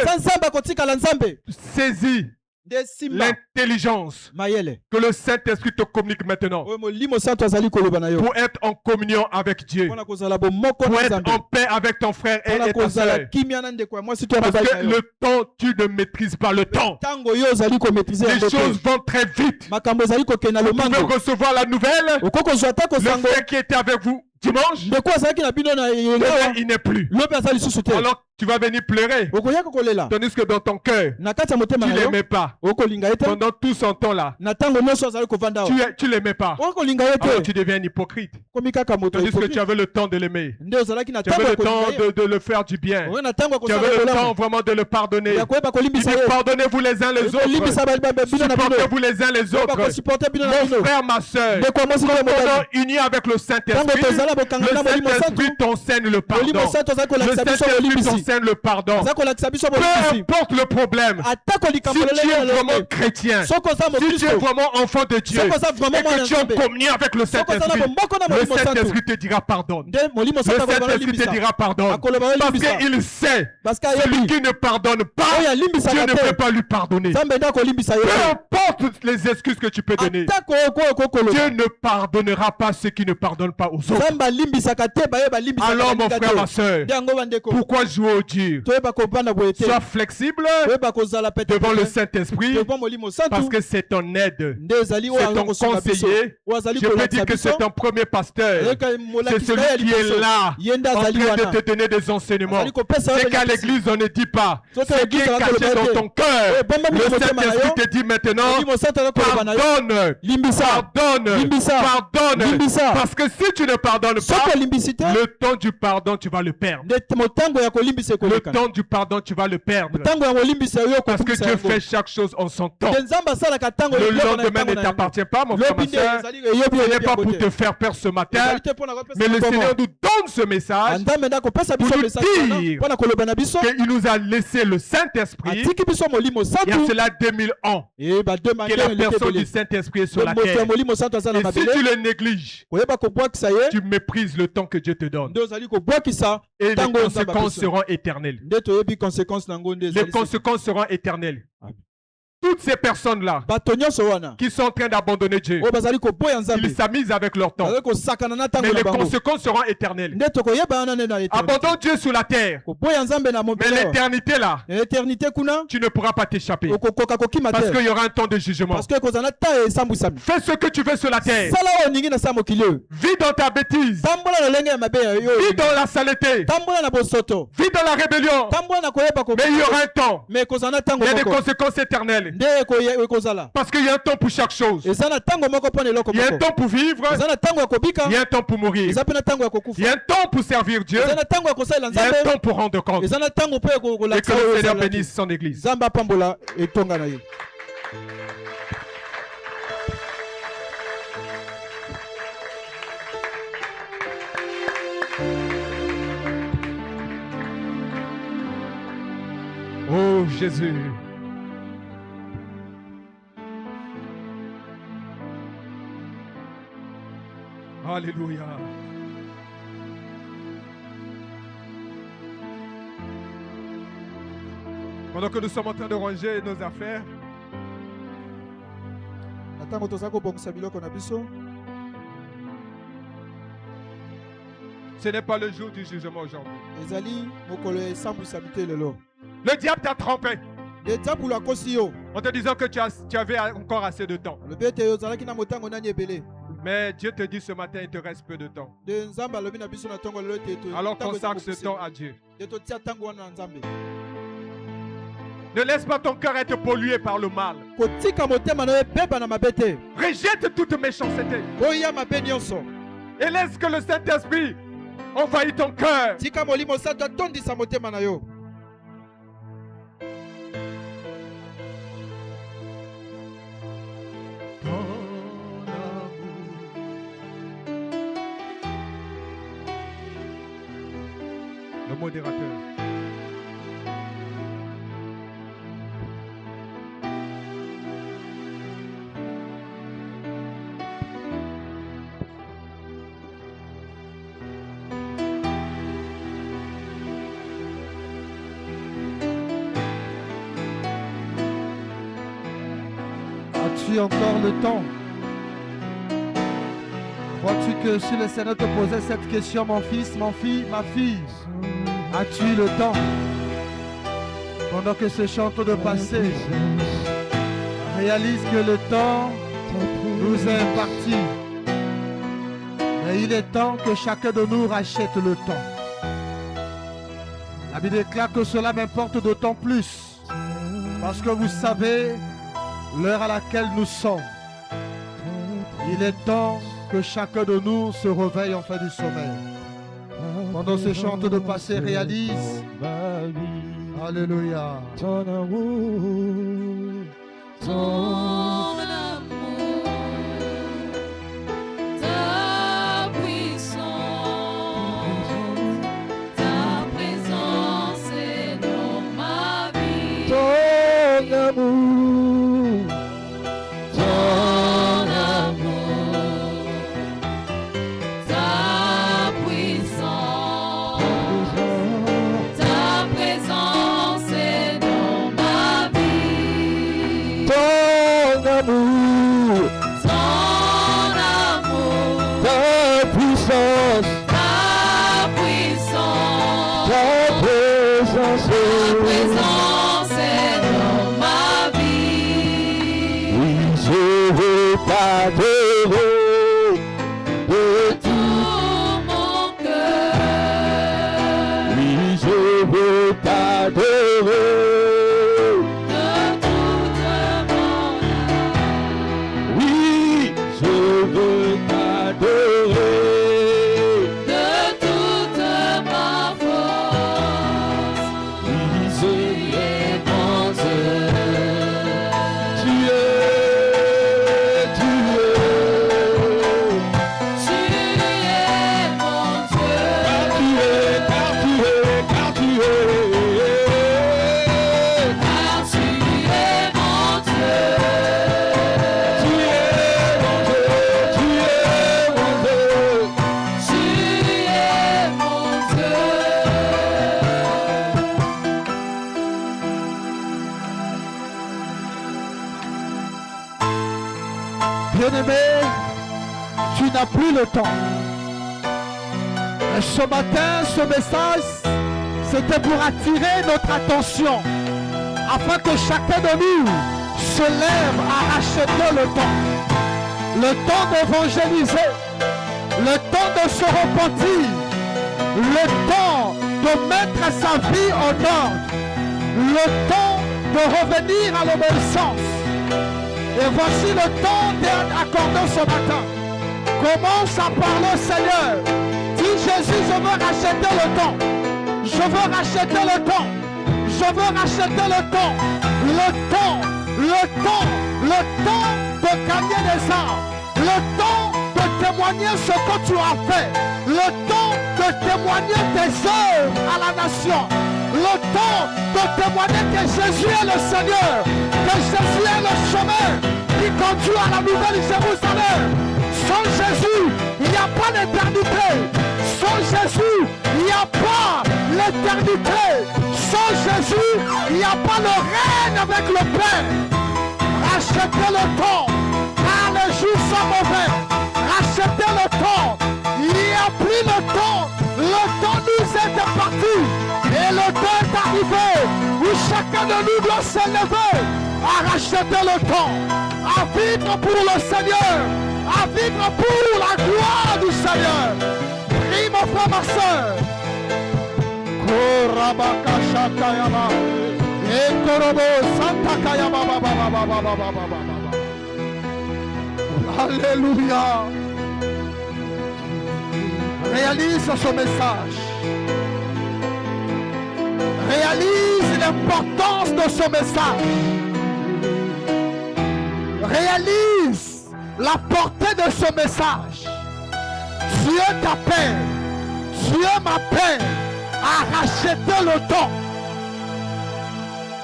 Saisis l'intelligence que le Saint-Esprit te communique maintenant pour être en communion avec Dieu, pour être en paix avec ton frère et ta soeur. Parce que le temps, tu ne maîtrises pas le temps. Les choses vont très vite. Vous pouvez recevoir la nouvelle. Le frère qui était avec vous dimanche, il n'est plus. Alors tu vas venir pleurer. Tandis que dans ton cœur, tu ne l'aimais pas. Pendant tout son temps là, tu ne l'aimais pas. Alors tu deviens un hypocrite. Tandis que tu avais le temps de l'aimer. Tu avais le temps de le faire du bien. Tu avais le temps vraiment de le pardonner. Pardonnez-vous les uns les autres. Supportez-vous les uns les autres. Mon frère, ma soeur, unis avec le Saint-Esprit. Le Saint-Esprit t'enseigne le pardon. Le Saint-Esprit t'enseigne le pardon. Peu importe le problème. Si tu es vraiment chrétien, si tu es vraiment enfant de Dieu, et que tu es en communion avec le Saint-Esprit, le Saint-Esprit te dira pardon. Le Saint-Esprit te dira pardon. Parce qu'il sait, celui qui ne pardonne pas, Dieu ne peut pas lui pardonner. Peu importe les excuses que tu peux donner, Dieu ne pardonnera pas ceux qui ne pardonnent pas aux autres. Alors mon frère, ma soeur, pourquoi jouer au trop dur. Sois flexible devant le Saint-Esprit parce que c'est ton aide, c'est ton conseiller. Je peux dire que c'est ton premier pasteur. C'est celui qui est là en train de te donner des enseignements. C'est qu'à l'église on ne dit pas ce qui est caché dans ton cœur. Le Saint-Esprit te dit maintenant, pardonne, parce que si tu ne pardonnes pas, le temps du pardon tu vas le perdre. Le temps du pardon tu vas le perdre. Parce que Dieu fait chaque chose en son temps. Le lendemain ne t'appartient pas, mon frère, ma soeur. Ce n'est pas pour te faire peur ce matin, mais le Seigneur nous donne ce message pour nous dire qu'il nous a laissé le Saint-Esprit. Il y a cela 2000 ans que la personne du Saint-Esprit est sur la terre. Et si tu le négliges, tu méprises le temps que Dieu te donne. Et les conséquences seront éternelles. Les conséquences seront éternelles. Toutes ces personnes-là qui sont en train d'abandonner Dieu, ils s'amusent avec leur temps. Mais les conséquences seront éternelles. Abandonne Dieu sur la terre. Mais l'éternité là, tu ne pourras pas t'échapper. Parce qu'il y aura un temps de jugement. Fais ce que tu veux sur la terre. Vis dans ta bêtise. Vis dans la saleté. Vis dans la rébellion. Mais il y aura un temps. Il y a des conséquences éternelles. Parce qu'il y a un temps pour chaque chose. Il y a un temps pour vivre. Il y a un temps pour mourir. Il y a un temps pour servir Dieu. Il y a un temps pour rendre compte. Et que le Seigneur bénisse son église. Oh Jésus. Alléluia. Pendant que nous sommes en train de ranger nos affaires, ce n'est pas le jour du jugement aujourd'hui. Le diable t'a trompé en te disant que tu avais encore assez de temps. Mais Dieu te dit ce matin, il te reste peu de temps. Alors consacre ce temps à Dieu. Ne laisse pas ton cœur être pollué par le mal. Rejette toute méchanceté. Et laisse que le Saint-Esprit envahisse ton cœur. Le modérateur. As-tu encore le temps? Crois-tu que si le Seigneur te posait cette question, mon fils, ma fille, as-tu le temps? Pendant que ce chant de passé, réalise que le temps nous est imparti. Mais il est temps que chacun de nous rachète le temps. La Bible déclare que cela m'importe d'autant plus. Parce que vous savez l'heure à laquelle nous sommes. Il est temps que chacun de nous se réveille en fin du sommeil. Pendant ce chant de passé, réalise. Alléluia. Ton amour, ta puissance, ta présence est dans ma vie. Ton amour, Ton amour, ta puissance, ta présence est dans ma vie. ton amour, ta puissance, ta puissance, ta présence t'adorer de tout mon cœur, oui, je veux t'adorer. de toute mon âme, Oui, je veux t'adorer. de toute ma force. Oui, Tu es mon Dieu. tu es, tu es. Tu es mon Dieu. Car tu es, car tu es, car tu es. Car tu es mon Dieu. Tu es mon Dieu, tu es mon Dieu. Tu es mon Dieu. Bien-aimé, tu n'as plus le temps. Et ce matin, ce message, c'était pour attirer notre attention, afin que chacun de nous se lève à racheter le temps. Le temps d'évangéliser, le temps de se repentir, le temps de mettre sa vie en ordre, le temps de revenir à l'obéissance. Et voici le temps d'être accordé ce matin. Commence à parler au Seigneur. Dis Jésus, je veux racheter le temps. Je veux racheter le temps. Je veux racheter le temps. Le temps, le temps, le temps de gagner des âmes. Le temps de témoigner ce que tu as fait. Le temps de témoigner tes œuvres à la nation. Le temps de témoigner que Jésus est le Seigneur. Que Jésus est le chemin qui conduit à la nouvelle Jérusalem. Sans Jésus, il n'y a pas d'éternité. Sans Jésus, il n'y a pas l'éternité. Sans Jésus, il n'y a pas le règne avec le Père. Rachetez le temps, car les jours sont mauvais. Rachetez le temps. Il n'y a plus le temps. Le temps nous est parti. Et le temps est arrivé où chacun de nous doit s'élever à racheter le temps, à vivre pour le Seigneur, à vivre pour la gloire du Seigneur. Prie mon frère, ma soeur. Korabakashakayama. Ekorobo Santakayama. Alléluia. Réalise ce message. Réalise l'importance de ce message. Réalise la portée de ce message. Dieu t'appelle, Dieu m'appelle à racheter le temps.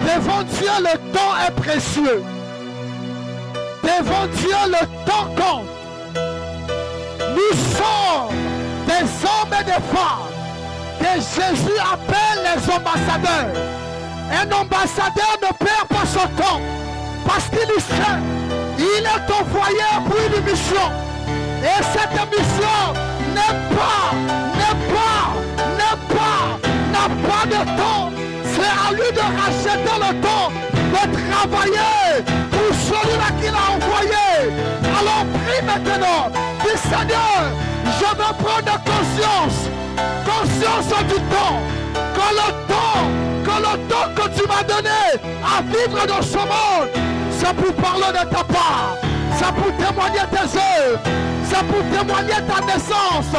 Devant Dieu, le temps est précieux. Devant Dieu, le temps compte. Nous sommes des hommes et des femmes que Jésus appelle les ambassadeurs. Un ambassadeur ne perd pas son temps parce qu'il sait, il est envoyé pour une mission. Et cette mission n'a pas de temps. C'est à lui de racheter le temps, de travailler pour celui-là qu'il a envoyé. Alors prie maintenant, dis Seigneur, je veux prendre conscience du temps, que le temps que tu m'as donné à vivre dans ce monde, c'est pour parler de ta part, c'est pour témoigner tes œuvres, c'est pour témoigner ta naissance,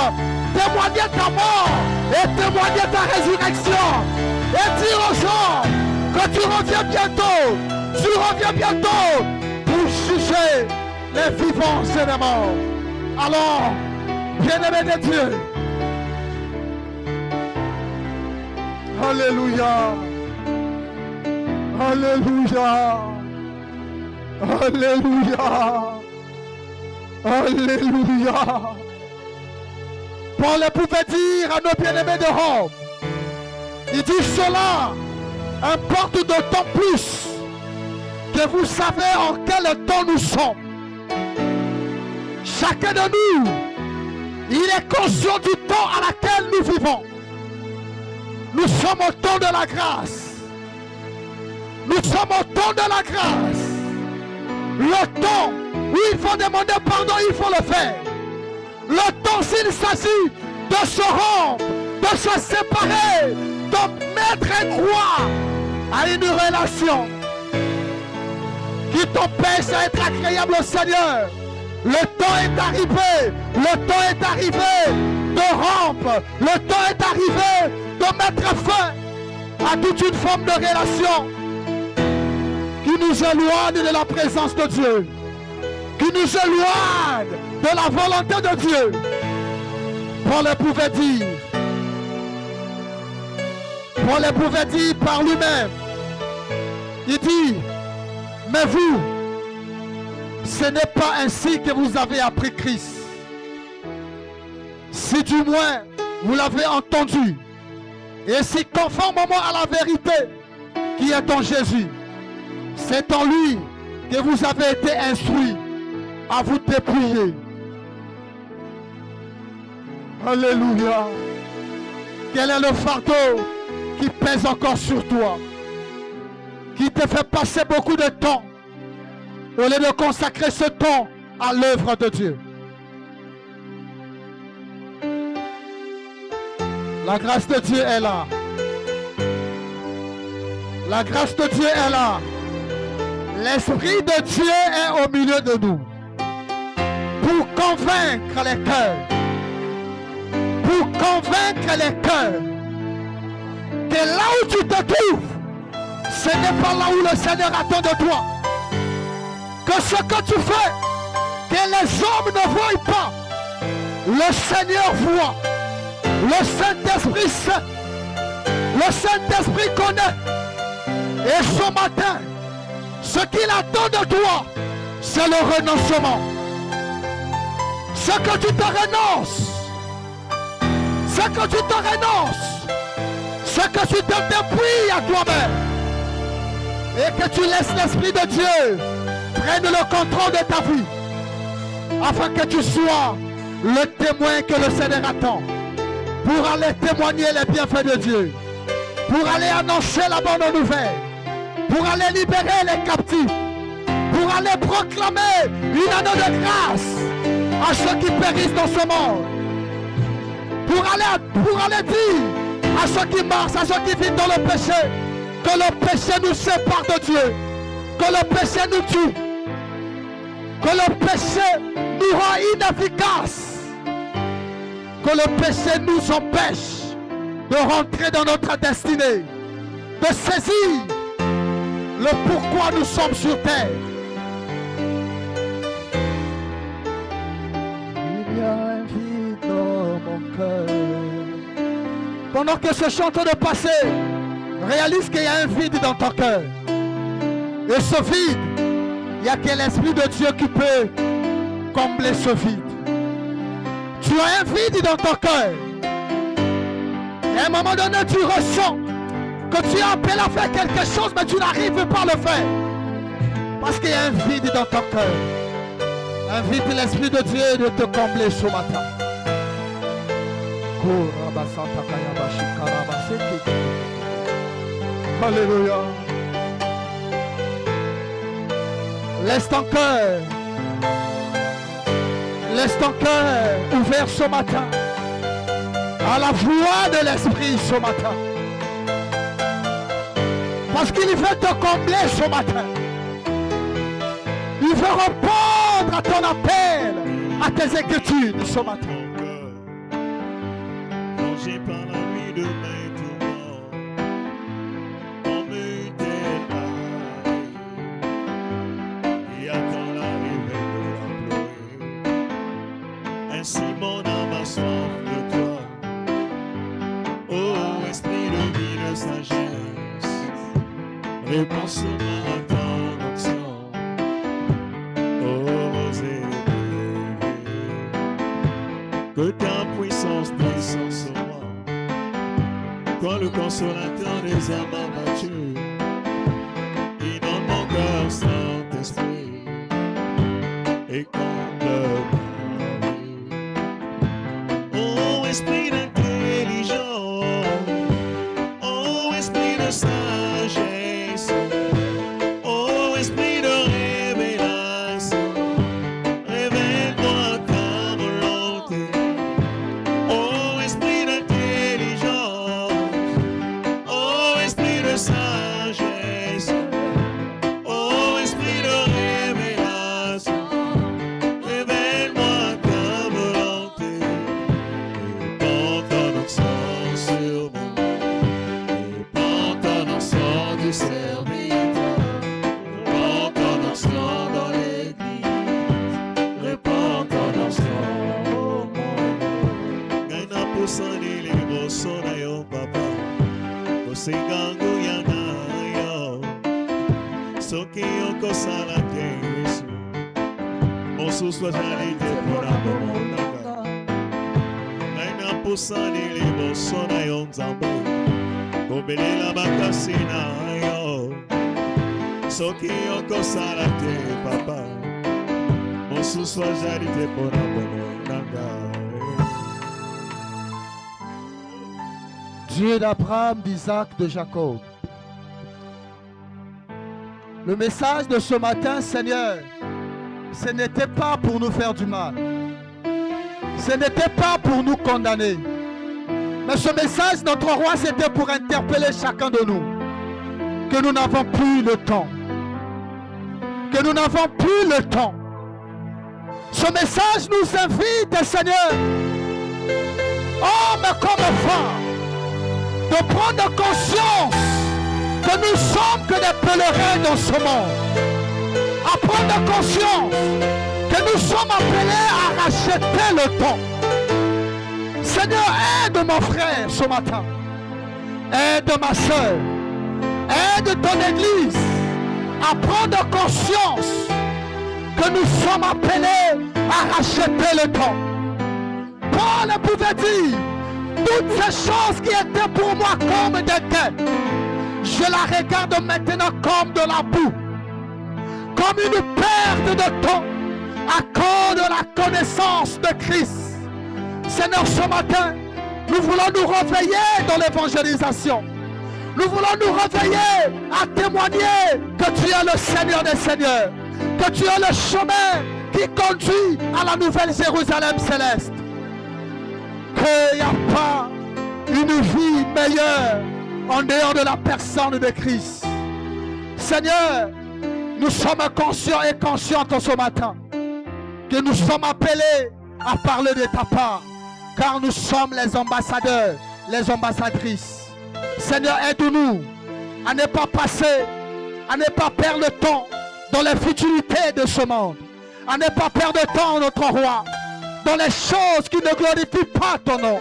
témoigner ta mort et témoigner ta résurrection. Et dire aux gens que tu reviens bientôt pour juger les vivants et les morts. Alors, bien-aimé de Dieu, alléluia, alléluia, alléluia, alléluia. Paul pouvait dire à nos bien-aimés de Rome, il dit cela importe d'autant plus que vous savez en quel temps nous sommes. Chacun de nous, il est conscient du temps à laquelle nous vivons. Nous sommes au temps de la grâce. Nous sommes au temps de la grâce. Le temps où il faut demander pardon, il faut le faire. Le temps, s'il s'agit de se rompre, de se séparer, de mettre un croix à une relation qui t'empêche d'être agréable au Seigneur. Le temps est arrivé, le temps est arrivé de rompre, le temps est arrivé de mettre fin à toute une forme de relation qui nous éloigne de la présence de Dieu, qui nous éloigne de la volonté de Dieu. Paul pouvait dire par lui-même, il dit, mais vous, ce n'est pas ainsi que vous avez appris Christ. Si du moins vous l'avez entendu, et si conformément à la vérité qui est en Jésus, c'est en lui que vous avez été instruits à vous dépouiller. Alléluia. Quel est le fardeau qui pèse encore sur toi, qui te fait passer beaucoup de temps au lieu de consacrer ce temps à l'œuvre de Dieu? La grâce de Dieu est là. La grâce de Dieu est là. L'Esprit de Dieu est au milieu de nous pour convaincre les cœurs. Pour convaincre les cœurs que là où tu te trouves, ce n'est pas là où le Seigneur attend de toi. Que ce que tu fais, que les hommes ne voient pas, le Seigneur voit. Le Saint-Esprit sait. Le Saint-Esprit connaît. Et ce matin, ce qu'il attend de toi, c'est le renoncement. Ce que tu te renonces, ce que tu te renonces, ce que tu te dépouilles à toi-même, et que tu laisses l'Esprit de Dieu prendre le contrôle de ta vie, afin que tu sois le témoin que le Seigneur attend, pour aller témoigner les bienfaits de Dieu, pour aller annoncer la bonne nouvelle, pour aller libérer les captifs, pour aller proclamer une année de grâce à ceux qui périssent dans ce monde, pour aller dire à ceux qui marchent, à ceux qui vivent dans le péché, que le péché nous sépare de Dieu, que le péché nous tue, que le péché nous rend inefficaces, que le péché nous empêche de rentrer dans notre destinée, de saisir le pourquoi nous sommes sur terre. Il y a un vide dans mon cœur. Pendant que je chante de passer, réalise qu'il y a un vide dans ton cœur. Et ce vide, il n'y a que l'Esprit de Dieu qui peut combler ce vide. Tu as un vide dans ton cœur. Et à un moment donné, tu ressens que tu es appelé à faire quelque chose, mais tu n'arrives pas à le faire. Parce qu'il y a un vide dans ton cœur. Invite l'Esprit de Dieu de te combler ce matin. Alléluia. Laisse ton cœur ouvert ce matin à la voix de l'Esprit ce matin. Parce qu'il veut te combler ce matin. Il veut répondre à ton appel, à tes inquiétudes ce matin. Rangé par la nuit de mes tourments, comme une terraille, et attend l'arrivée de la pluie. Ainsi mon âme a soif de toi, ô esprit de vie de sagesse, réponds ce matin d'action. Que ta puissance descende sur moi, toi le consolateur des âmes abattues, inonde mon cœur, Saint-Esprit, et comble ma vie. Oh esprit d'intelligence, oh esprit de sagesse, oh esprit de révélation, mosusu azali te mpona bomoi nanga ngai napusani liboso na yo nzambe kobelela makasi na yo soki okosala te papa mosusu azali te mpona bomoi nanga. Dieu d'Abraham, d'Isaac, de Jacob. Le message de ce matin, Seigneur, ce n'était pas pour nous faire du mal. Ce n'était pas pour nous condamner. Mais ce message, notre roi, c'était pour interpeller chacun de nous. Que nous n'avons plus le temps. Que nous n'avons plus le temps. Ce message nous invite, Seigneur, hommes comme femmes, de prendre conscience que nous sommes que des pèlerins dans ce monde. À prendre conscience que nous sommes appelés à racheter le temps. Seigneur, aide mon frère ce matin. Aide ma soeur. Aide ton église à prendre conscience que nous sommes appelés à racheter le temps. Paul pouvait dire, toutes ces choses qui étaient pour moi comme des dettes, je la regarde maintenant comme de la boue, comme une perte de temps à cause de la connaissance de Christ. Seigneur, ce matin, nous voulons nous réveiller dans l'évangélisation. Nous voulons nous réveiller à témoigner que tu es le Seigneur des Seigneurs, que tu es le chemin qui conduit à la nouvelle Jérusalem céleste. Qu'il n'y a pas une vie meilleure en dehors de la personne de Christ. Seigneur, nous sommes conscients et conscientes ce matin que nous sommes appelés à parler de ta part, car nous sommes les ambassadeurs, les ambassadrices. Seigneur, aide-nous à ne pas passer, à ne pas perdre le temps dans les futilités de ce monde, à ne pas perdre le temps, notre roi, dans les choses qui ne glorifient pas ton nom,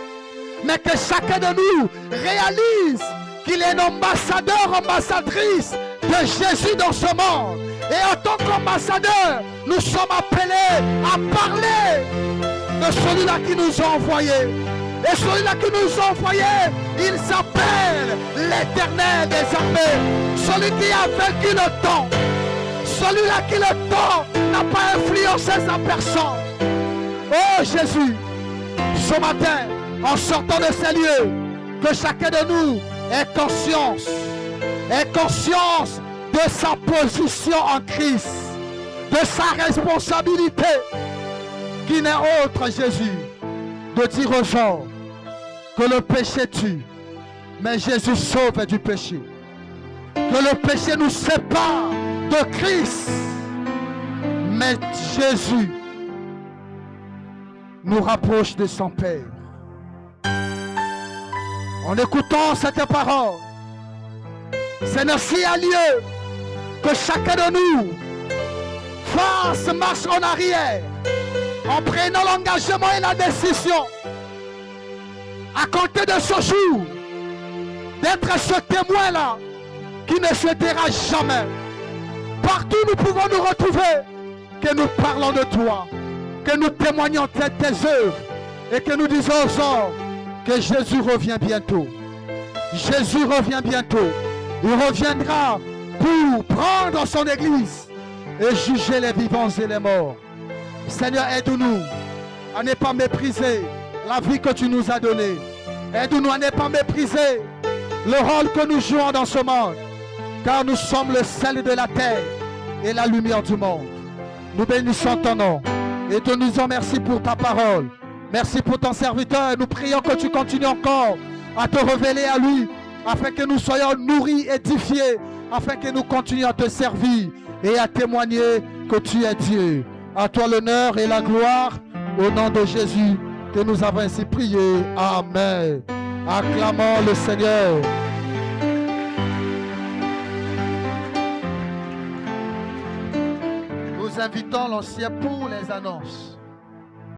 mais que chacun de nous réalise qu'il est un ambassadeur, ambassadrice de Jésus dans ce monde. Et en tant qu'ambassadeur, nous sommes appelés à parler de celui-là qui nous a envoyés. Et celui-là qui nous a envoyés, il s'appelle l'Éternel des armées, celui qui a vaincu le temps, celui-là qui le temps n'a pas influencé sa personne. Oh Jésus, ce matin, en sortant de ces lieux, que chacun de nous ait conscience de sa position en Christ, de sa responsabilité, qui n'est autre, Jésus, de dire aux gens que le péché tue, mais Jésus sauve du péché. Que le péché nous sépare de Christ, mais Jésus nous rapproche de son Père. En écoutant cette parole, Seigneur, s'il y a lieu que chacun de nous fasse marche en arrière, en prenant l'engagement et la décision, à compter de ce jour, d'être ce témoin-là qui ne se taira jamais. Partout nous pouvons nous retrouver, que nous parlons de toi, que nous témoignons de tes œuvres et que nous disons aux hommes que Jésus revient bientôt. Jésus revient bientôt. Il reviendra pour prendre son église et juger les vivants et les morts. Seigneur, aide-nous à ne pas mépriser la vie que tu nous as donnée. Aide-nous à ne pas mépriser le rôle que nous jouons dans ce monde, car nous sommes le sel de la terre et la lumière du monde. Nous bénissons ton nom et te nous en merci pour ta parole. Merci pour ton serviteur et nous prions que tu continues encore à te révéler à lui, afin que nous soyons nourris, édifiés, afin que nous continuions à te servir et à témoigner que tu es Dieu. À toi l'honneur et la gloire, au nom de Jésus, que nous avons ainsi prié. Amen. Acclamons le Seigneur. Nous invitons l'ancien pour les annonces.